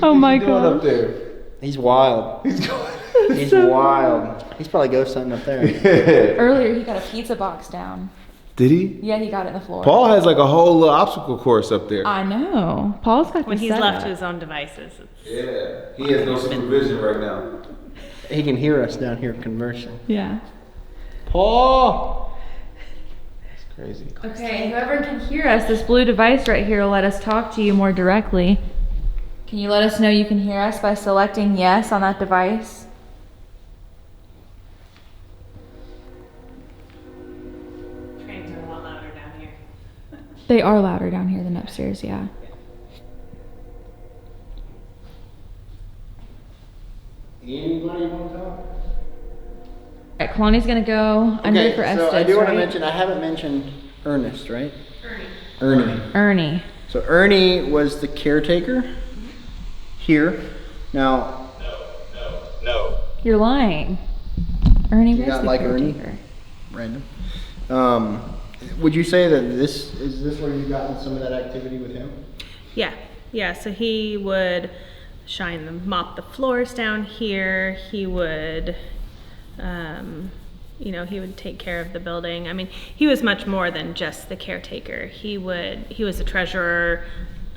Oh my Doing up gosh. there. He's wild. He's wild. He's probably ghost hunting up there. Earlier, he got a pizza box down. Did he? Yeah, he got it in the floor. Paul has like a whole little obstacle course up there. I know. Paul's got When the he's left to setup. his own devices. Yeah. He has no supervision right now. He can hear us down here conversing. Yeah. Paul! It's crazy. Okay, whoever can hear us, this blue device right here will let us talk to you more directly. Can you let us know you can hear us by selecting yes on that device? Trains are a lot louder down here. They are louder down here than upstairs, yeah. Anybody want to talk? Alright, Kalani's gonna go under for Estes, so I do want to right? mention, I haven't mentioned Ernest, right? Ernie. Ernie. Ernie. So Ernie was the caretaker here. Now, You're lying. Ernie You was got the like Ernie? caretaker. random. Would you say that this is where you've gotten some of that activity with him? Yeah, yeah. So he would mop the floors down here. He would, he would take care of the building. I mean, he was much more than just the caretaker. He was a treasurer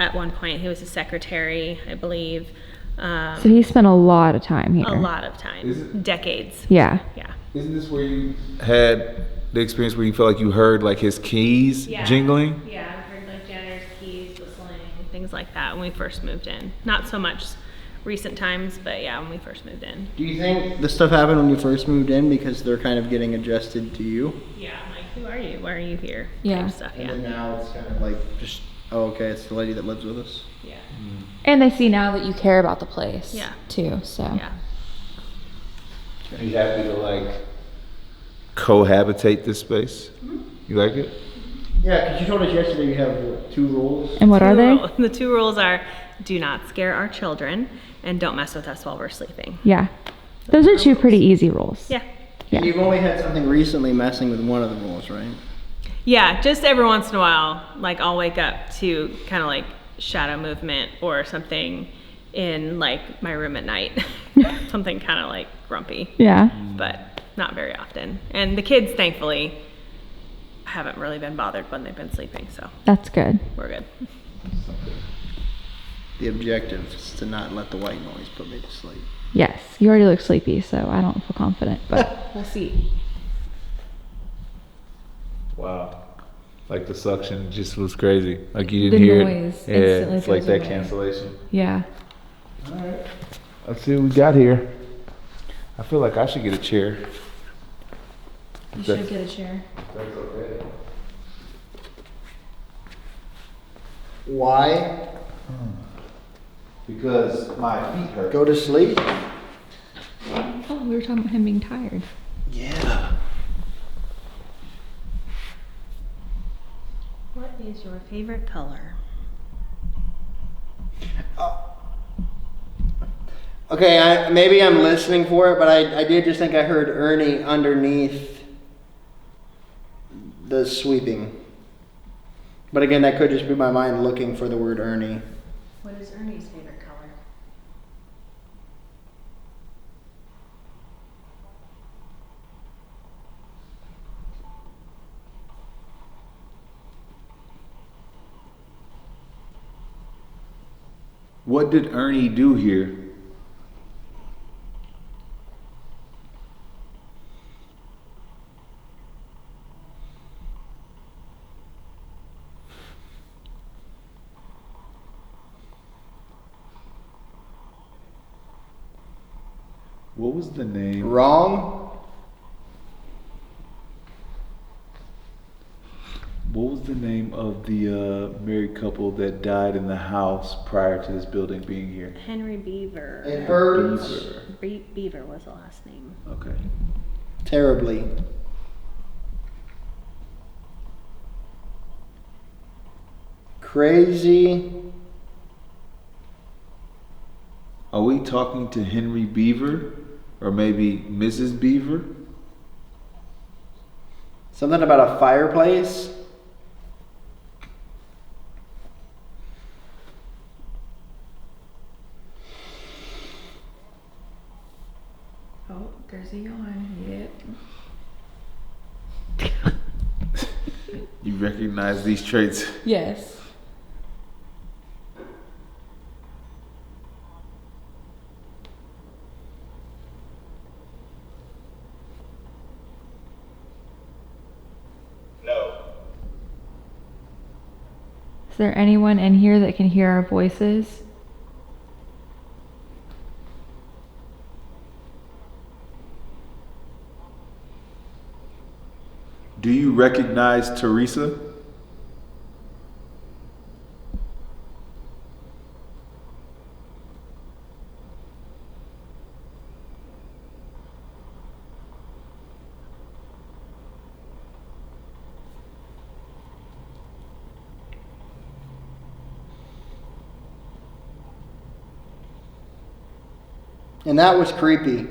at one point. He was a secretary, I believe. So he spent a lot of time here. A lot of time, Is it- decades. Yeah. Yeah. Isn't this where you had the experience where you felt like you heard like his keys jingling? Yeah, I heard like janitor's keys whistling, things like that when we first moved in. Not so much recent times, but yeah, when we first moved in. Do you think this stuff happened when you first moved in because they're kind of getting adjusted to you? Yeah, I'm like, who are you? Why are you here? Yeah. Type stuff, And yeah. then now it's kind of like just, oh, okay, it's the lady that lives with us. Yeah. And they see now that you care about the place. Yeah. Too, so. Yeah. Are you happy to like cohabitate this space? You like it? Yeah, because you told us yesterday you have what, 2 rules. And what are they? The 2 rules are do not scare our children and don't mess with us while we're sleeping. Yeah. Those are 2 pretty easy rules. Yeah. Yeah. And you've only had something recently messing with one of the rules, right? Yeah, just every once in a while, like I'll wake up to kind of like shadow movement or something in like my room at night. Something kind of like grumpy. Yeah. But not very often. And the kids, thankfully, haven't really been bothered when they've been sleeping, so That's good. we're good. The objective is to not let the white noise put me to sleep. Yes. You already look sleepy, so I don't feel confident, but we'll see. Wow. Like the suction just was crazy. Like you The didn't hear noise it. Yeah, instantly it's like goes that away. cancellation. Yeah. Alright. Let's see what we got here. I feel like I should get a chair. You That's- should get a chair. That's okay. Why? Because my feet hurt. Go to sleep? Oh, we were talking about him being tired. Yeah. What is your favorite color? Okay, maybe I'm listening for it, but I did just think I heard Ernie underneath the sweeping. But again, that could just be my mind looking for the word Ernie. What is Ernie's favorite color? What did Ernie do here? What was the name? Wrong. What was the name of the married couple that died in the house prior to this building being here? Henry Beaver. It hurts Beaver was the last name. Okay. terribly. Crazy. Are we talking to Henry Beaver or maybe Mrs. Beaver? Something about a fireplace. Oh, there's a yawn. Yep. You recognize these traits? Yes. Is there anyone in here that can hear our voices? Do you recognize Teresa? And that was creepy.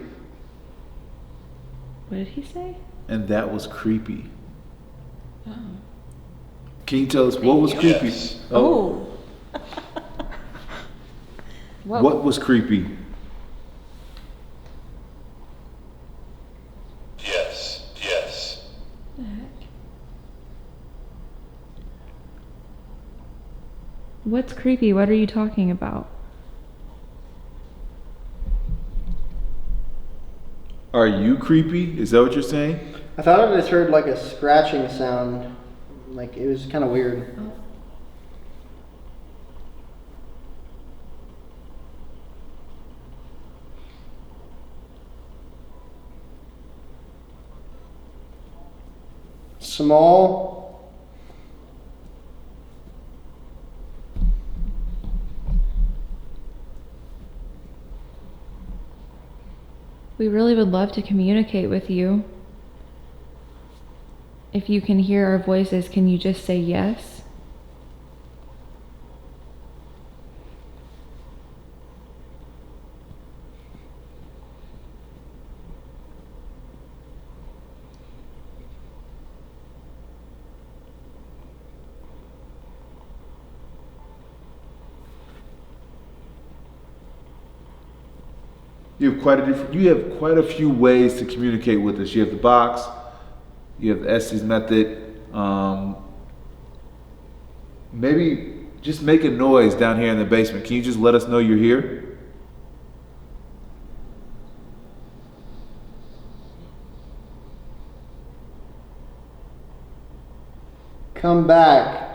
What did he say? And that was creepy. Oh. Can you tell us what was creepy? Oh. What was creepy? Yes. The heck? What's creepy? What are you talking about? Are you creepy? Is that what you're saying? I thought I just heard like a scratching sound. Like it was kind of weird. Oh. Small. We really would love to communicate with you. If you can hear our voices, can you just say yes? You have quite a few ways to communicate with us. You have the box, you have the Estes method. Maybe just make a noise down here in the basement. Can you just let us know you're here? Come back.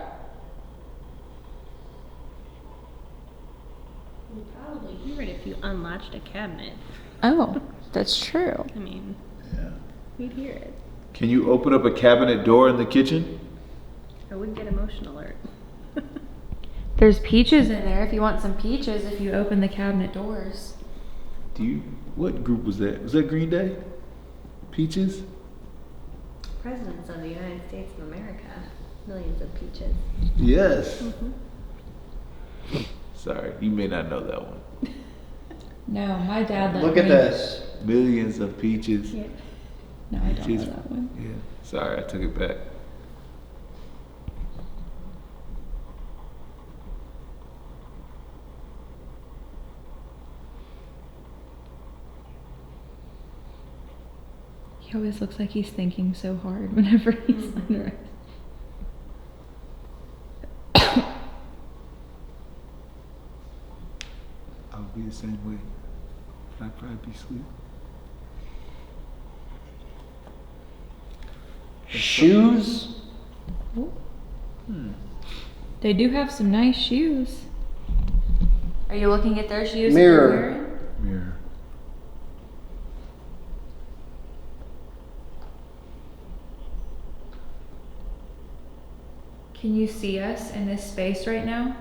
You'd probably hear it if you unlatched a cabinet. Oh, that's true. I mean, Yeah. we'd hear it. Can you open up a cabinet door in the kitchen? I would get a motion alert. There's peaches in there if you want some peaches if you open the cabinet doors. What group was that? Was that Green Day? Peaches? Presidents of the United States of America. Millions of peaches. Yes. Sorry, you may not know that one. No, my dad let Look me. at this. Millions of peaches. Yeah. No, I don't know Peaches. that one. Yeah. Sorry, I took it back. He always looks like he's thinking so hard whenever he's under it. I would be the same way. I'd probably be asleep. Shoes? They do have some nice shoes. Are you looking at their shoes? Mirror. that they're wearing? Mirror. Can you see us in this space right now?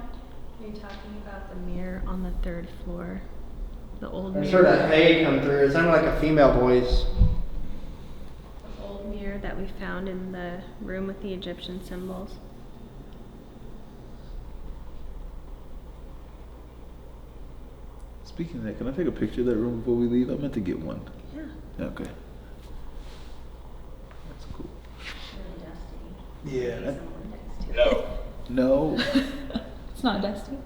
Are you talking about the mirror on the 3rd floor? The old I mirror. heard a hey come through. It sounded like a female voice. The old mirror that we found in the room with the Egyptian symbols. Speaking of that, can I take a picture of that room before we leave? I meant to get one. Yeah. Okay. That's cool. Really dusty. Yeah. No. No. It's not dusty.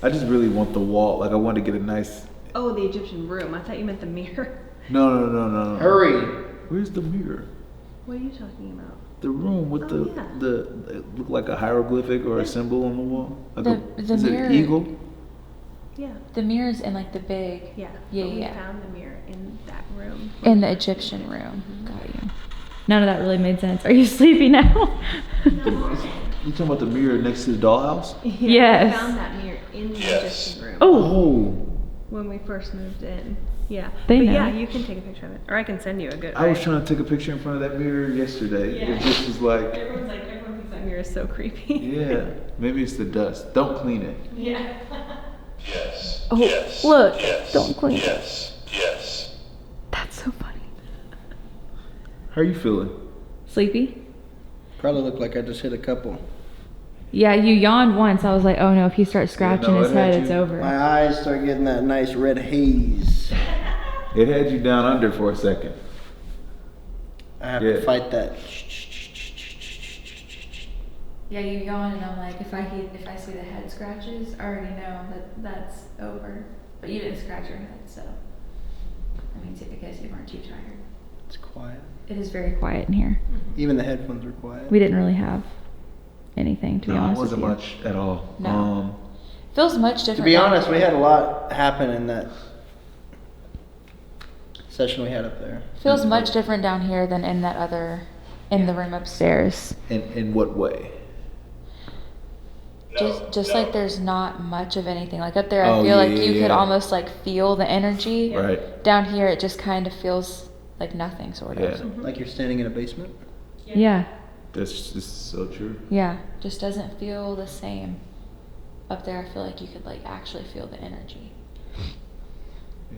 I just really want the wall. Like I want to get a nice. Oh, the Egyptian room. I thought you meant the mirror. No. Hurry. Where's the mirror? What are you talking about? The room with Oh, the yeah. it look like a hieroglyphic or a symbol on the wall. Like The is it mirror- an eagle? Yeah. The mirror's in like the big. Yeah. Yeah, but we yeah. found the mirror in that room. In the Egyptian room. Got you. None of that really made sense. Are you sleepy now? You talking about the mirror next to the dollhouse? Yeah, Yes. We found that mirror in the Yes. Egyptian room. Oh. When we first moved in. Yeah. They but know. yeah, you can take a picture of it. Or I can send you a good I was trying to take a picture in front of that mirror yesterday. Yeah. It just was like, Everyone thinks that mirror is so creepy. yeah, maybe it's the dust. Don't clean it. Yeah. Yes. Oh, yes. look, Yes. don't clean it. Yes. Yes. That's so funny. How are you feeling? Sleepy? Probably looked like I just hit a couple. Yeah, you yawned once. I was like, oh no, if he starts scratching no, his it had head, it's you. over. My eyes start getting that nice red haze. It had you down under for a second. I have Yeah. to fight that. Yeah, you yawn, and I'm like, if I see the head scratches, I already know that that's over. But you didn't scratch your head, so that means it because you weren't too tired. It's quiet. It is very quiet in here. Even the headphones are quiet. We didn't really have anything, to be No, it honest wasn't with you. much at all. No. Feels much different. To be down honest, we here. had a lot happen in that session we had up there. Feels much different down here than in that other, in the room upstairs. In what way? No. Just no. like there's not much of anything. Like up there, I Oh, feel like yeah, you yeah. could almost like feel the energy. Right. Down here, it just kind of feels like nothing, sort of. Yeah. Like you're standing in a basement. Yeah. That's just so true. Yeah. Just doesn't feel the same. Up there, I feel like you could like actually feel the energy.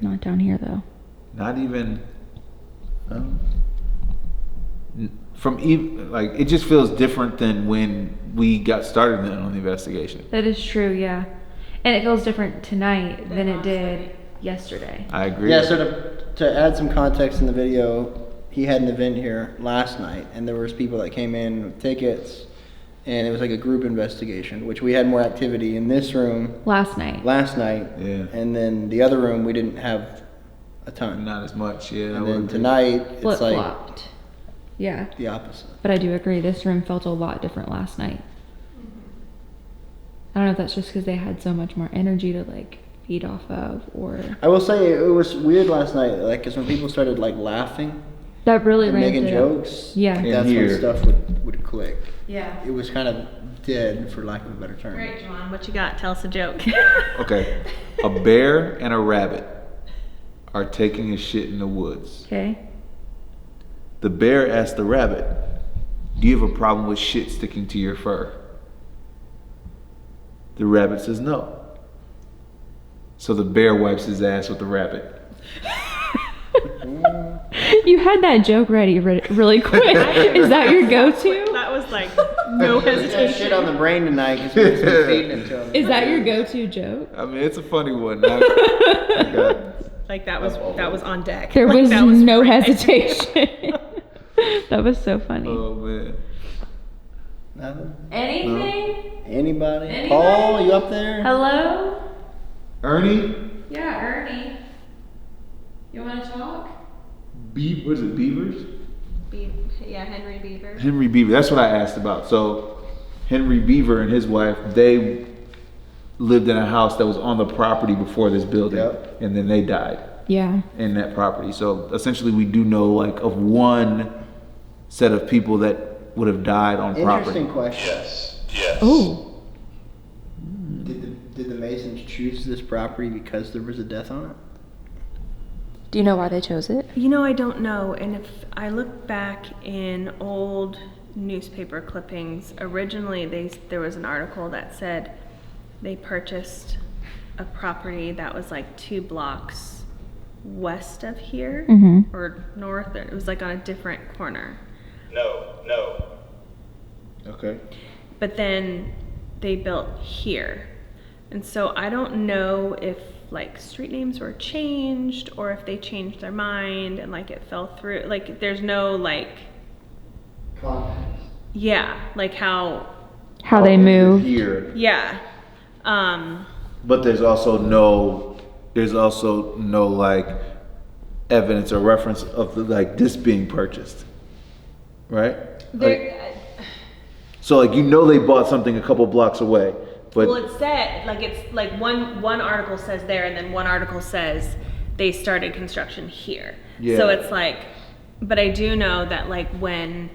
Not down here though. Not even from even like it just feels different than when we got started on the investigation. That is true, yeah. And it feels different tonight than it did yesterday. I agree. Yeah, so to add some context in the video, he had an event here last night, and there was people that came in with tickets, and it was like a group investigation, which we had more activity in this room Last night. last night, Yeah. and then the other room we didn't have a ton. Not as much. Yeah. I And would then agree. tonight it's Flip like flopped. Yeah. the opposite. But I do agree, this room felt a lot different last night. I don't know if that's just because they had so much more energy to like feed off of, or I will say it was weird last night, like, because when people started like laughing that really and ramped making it up. jokes, Yeah. In that's here. when stuff would click. Yeah. It was kind of dead, for lack of a better term. All right, Juwan, what you got? Tell us a joke. Okay. A bear and a rabbit are taking a shit in the woods. Okay. The bear asks the rabbit, "Do you have a problem with shit sticking to your fur?" The rabbit says no. So the bear wipes his ass with the rabbit. You had that joke ready really quick. Is that your go-to? That was like no That hesitation. shit on the brain tonight because we've been feeding it to him. Is that your go-to joke? I mean, it's a funny one. I Like that was on deck. There Like, was that no right. hesitation. That was so funny. oh man. Nothing? Anything? Anybody? Anybody? Paul, you up there? Hello? Ernie? Yeah, Ernie. You want to talk? Was it Beavers? Yeah, Henry Beaver. Henry Beaver. That's what I asked about. So Henry Beaver and his wife, they lived in a house that was on the property before this building, Yep. and then they died Yeah. in that property. So essentially, we do know like of one set of people that would have died on Interesting property. question. Yes. Oh. Did the Masons choose this property because there was a death on it? Do you know why they chose it? You know, I don't know. And if I look back in old newspaper clippings, originally there was an article that said they purchased a property that was like 2 blocks west of here or north. It was like on a different corner. No. Okay. But then they built here. And so I don't know if like street names were changed or if they changed their mind and like it fell through. Like there's no like, yeah, like how They moved. Here, yeah. but there's also no like evidence or reference of like this being purchased, right? So like they bought something a couple blocks away, but Well, it said like it's like one article says there, and then one article says they started construction here. Yeah. So it's like, but I do know that like when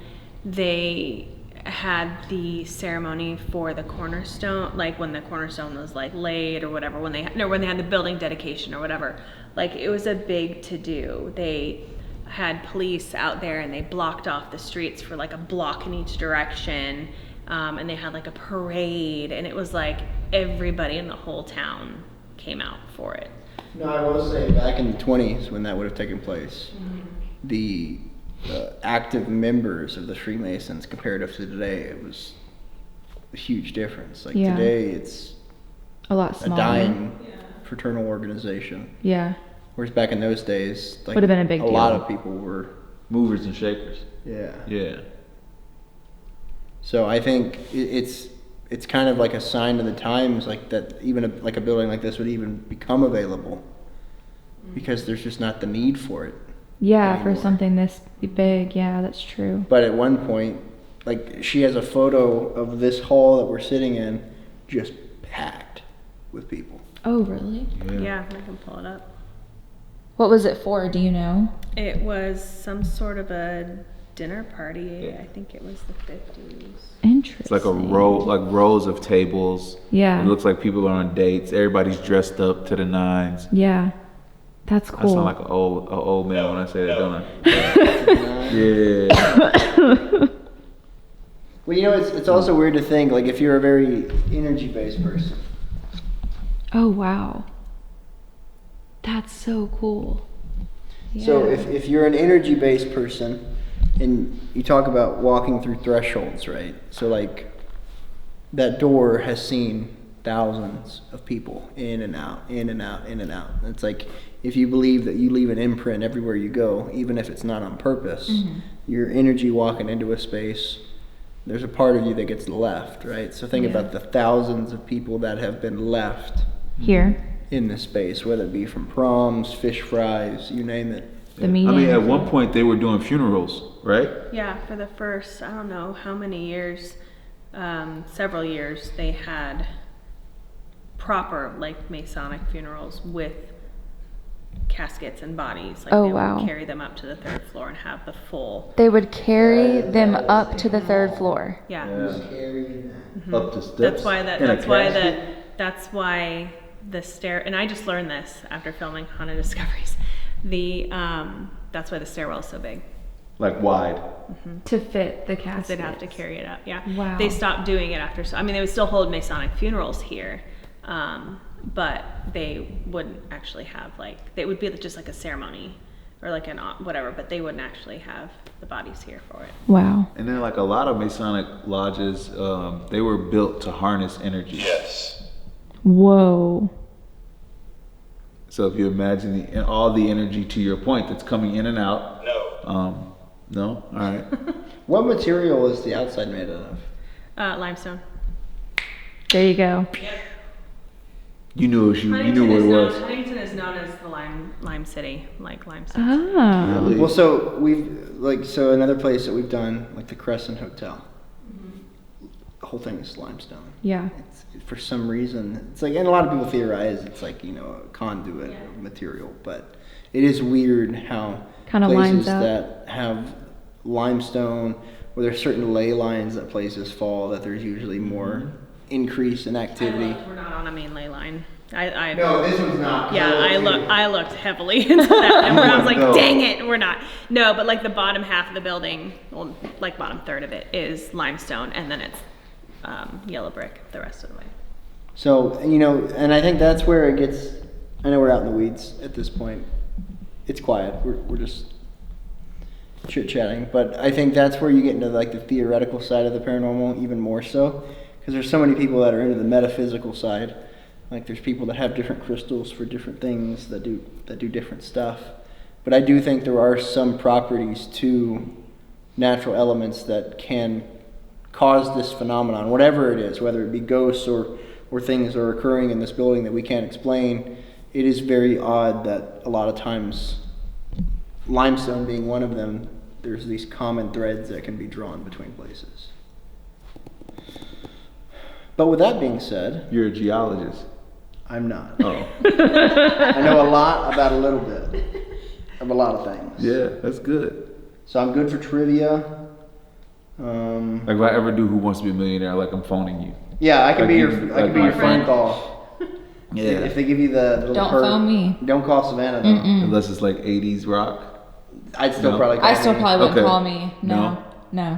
they had the ceremony for the cornerstone, like when the cornerstone was like laid or whatever, when they had the building dedication or whatever, like it was a big to do. They had police out there and they blocked off the streets for like a block in each direction. And they had like a parade, and it was like everybody in the whole town came out for it. No, I will say back in the 20s when that would have taken place, the active members of the Freemasons comparative to today, it was a huge difference. Like Yeah. today it's A lot a smaller. dying fraternal organization. Yeah. Whereas back in those days, like Would've been a big lot deal. of people were, movers and shakers. yeah. Yeah. So I think it's kind of like a sign of the times, like that even a building like this would even become available because there's just not the need for it. Yeah, Anymore. for something this big. Yeah, that's true. But at one point, like she has a photo of this hall that we're sitting in just packed with people. Oh, really? Yeah, I can pull it up. What was it for? Do you know? It was some sort of a dinner party. I think it was the 50s. Interesting. It's like rows of tables. Yeah. It looks like people are on dates. Everybody's dressed up to the nines. Yeah. That's I cool. sound like an old man when I say that, don't I? Yeah. Well, it's also weird to think like if you're a very energy-based person. Oh, wow. That's so cool. So Yeah. if you're an energy-based person, and you talk about walking through thresholds, right? So like that door has seen thousands of people in and out, in and out, in and out. It's like if you believe that you leave an imprint everywhere you go, even if it's not on purpose, your energy walking into a space, there's a part of you that gets left, right? So think Yeah. about the thousands of people that have been left Here. in this space, whether it be from proms, fish fries, you name it. The meeting. I mean, at one point they were doing funerals, right? Yeah, for the first, I don't know how many years, several years, they had proper, like, Masonic funerals with caskets and bodies. Like, Oh, they wow. would carry them up to the 3rd floor and have the full, They would carry them up to the 3rd floor. yeah. Up the steps. That's why in a that's why the stair, and I just learned this after filming Haunted Discoveries. That's why the stairwell is so big. Like wide. To fit the casket. They'd have to carry it up. Yeah. Wow. They stopped doing it after. I mean, they would still hold Masonic funerals here, but they wouldn't actually have they would be just like a ceremony or like an whatever, but they wouldn't actually have the bodies here for it. Wow. And then like a lot of Masonic lodges, they were built to harness energy. Yes. Whoa. So if you imagine all the energy, to your point, that's coming in and out. No. No? All right. What material is the outside made out of? Limestone. There you go. You knew what it was. Huntington is known as the Lime City, like limestone. Oh. Really? Well, so another place that we've done, like the Crescent Hotel. The whole thing is limestone. Yeah. It's, for some reason, it's like, and a lot of people theorize it's like, you know, a conduit material, but it is weird how Kinda places lines up. that have limestone, where there's certain ley lines that places fall, that there's usually more increase in activity. We're not on a main ley line. No, this one's not. Yeah, I looked heavily into that, and I was like, No. dang it, we're not. No, but like the bottom half of the building, well, like bottom third of it is limestone, and then it's yellow brick the rest of the way. So, you know, and I think that's where it gets, I know we're out in the weeds at this point. It's quiet. We're just chit-chatting. But I think that's where you get into like the theoretical side of the paranormal even more so. Because there's so many people that are into the metaphysical side. Like there's people that have different crystals for different things that do different stuff. But I do think there are some properties to natural elements that can cause this phenomenon, whatever it is, whether it be ghosts or things are occurring in this building that we can't explain. It is very odd that a lot of times, limestone being one of them, there's these common threads that can be drawn between places. But with that being said, You're a geologist. I'm not. Oh. I know a lot about a little bit of a lot of things. Yeah, that's good. So I'm good for trivia. Like if I ever do Who Wants to Be a Millionaire, like I'm phoning you. Yeah, I can Like be your you- I can be like your my phone call. Yeah. If they give you the little Don't perk, phone me. Don't call Savannah though. Unless it's like 80s rock. I'd still No. probably call I still me. probably wouldn't Okay. call me. No.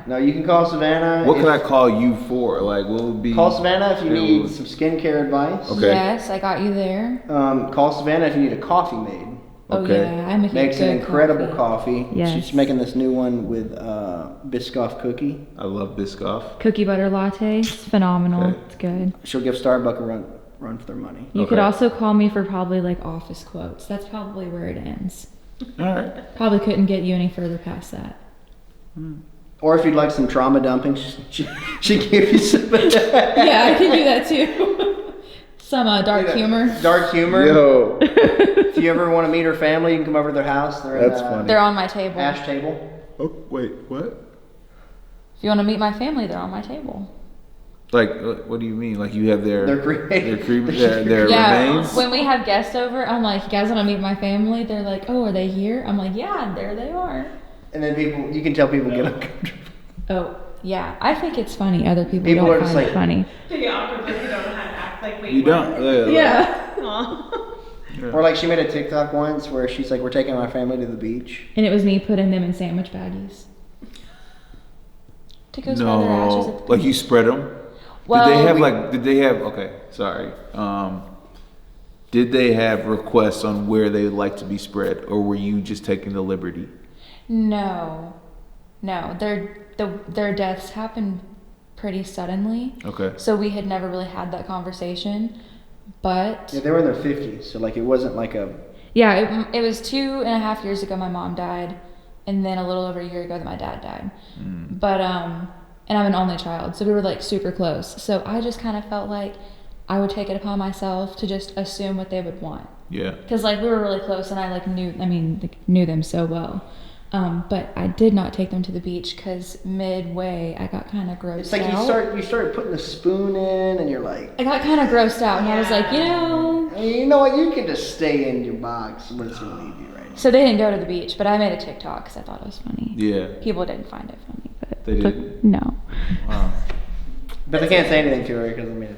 No, you can call Savannah. What if- can I call you for? Like, what would be? Call Savannah if you Yeah, need what- some skincare advice. Okay. Yes, I got you there. Call Savannah if you need a coffee made. Oh Okay. yeah, I make Makes good an incredible coffee. coffee. Yes. She's making this new one with Biscoff cookie. I love Biscoff. Cookie butter latte. It's phenomenal. Okay. It's good. She'll give Starbucks a run for their money. You could Okay. also call me for probably like office quotes. That's probably where it ends. All right. Probably couldn't get you any further past that. Or if you'd like some trauma dumping, she give you some of that. Yeah, I can do that too. Some dark humor. Dark humor. Yo, If you ever want to meet her family, you can come over to their house. They're That's at funny. They're on my table. Ash table. oh, wait, what? If you want to meet my family, they're on my table. Like, what do you mean? Like you have their They're cremated. their Yeah, remains? when we have guests over, I'm like, you guys want to meet my family? They're like, oh, are they here? I'm like, yeah, there they are. And then you can tell people get uncomfortable. Oh, yeah. I think it's funny. Other people, People don't are just find like- it funny. Pretty awkward because you don't know how to act. Like, wait, You don't. Yeah. Aw. Or like she made a TikTok once where she's like, we're taking my family to the beach. And it was me putting them in sandwich baggies. To go spread their ashes at No, the like you beach. spread them. Well, did they have we- like? Did they have? Okay, sorry. Did they have requests on where they would like to be spread, or were you just taking the liberty? No. Their deaths happened pretty suddenly. Okay. So we had never really had that conversation. But Yeah, they were in their 50s, so like it wasn't like a. yeah, it was 2.5 years ago my mom died, and then a little over a year ago that my dad died. But and I'm an only child, so we were like super close. So I just kind of felt like I would take it upon myself to just assume what they would want, Yeah. because like we were really close, and I like knew them so well. But I did not take them to the beach because midway I got kind of grossed It's like out. you started putting the spoon in, and you're like, I got kind of grossed out, and I was like, you know what? You can just stay in your box. What's gonna leave you right now? So they didn't go to the beach, but I made a TikTok because I thought it was funny. Yeah. People didn't find it funny, but They didn't? no. Wow. But they can't say anything to her because I mean,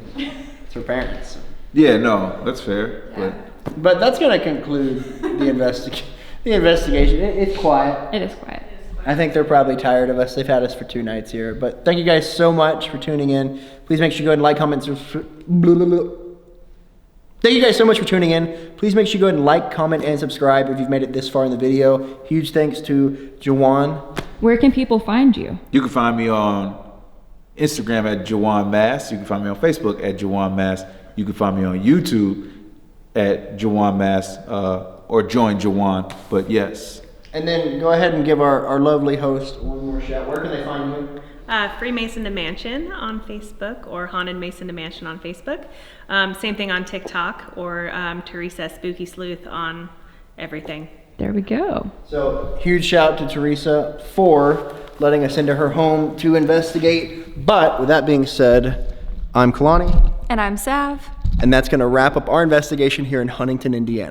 it's her parents. So. Yeah. No, that's fair. But that's gonna conclude the investigation. It's quiet. It is quiet. I think they're probably tired of us. They've had us for 2 nights here. But thank you guys so much for tuning in. Please make sure you go ahead and like, comment, Thank you guys so much for tuning in. Please make sure you go ahead and like, comment, and subscribe if you've made it this far in the video. Huge thanks to Juwan. Where can people find you? You can find me on Instagram at Juwan Mass. You can find me on Facebook at Juwan Mass. You can find me on YouTube at Juwan Mass or Join Juwan. But yes. And then go ahead and give our lovely host one more shout. Where can they find you? Freemason to Mansion on Facebook, or Haunted Mason to Mansion on Facebook. Same thing on TikTok, or Teresa Spooky Sleuth on everything. There we go. So huge shout to Teresa for letting us into her home to investigate. But with that being said, I'm Kalani. And I'm Sav. And that's going to wrap up our investigation here in Huntington, Indiana.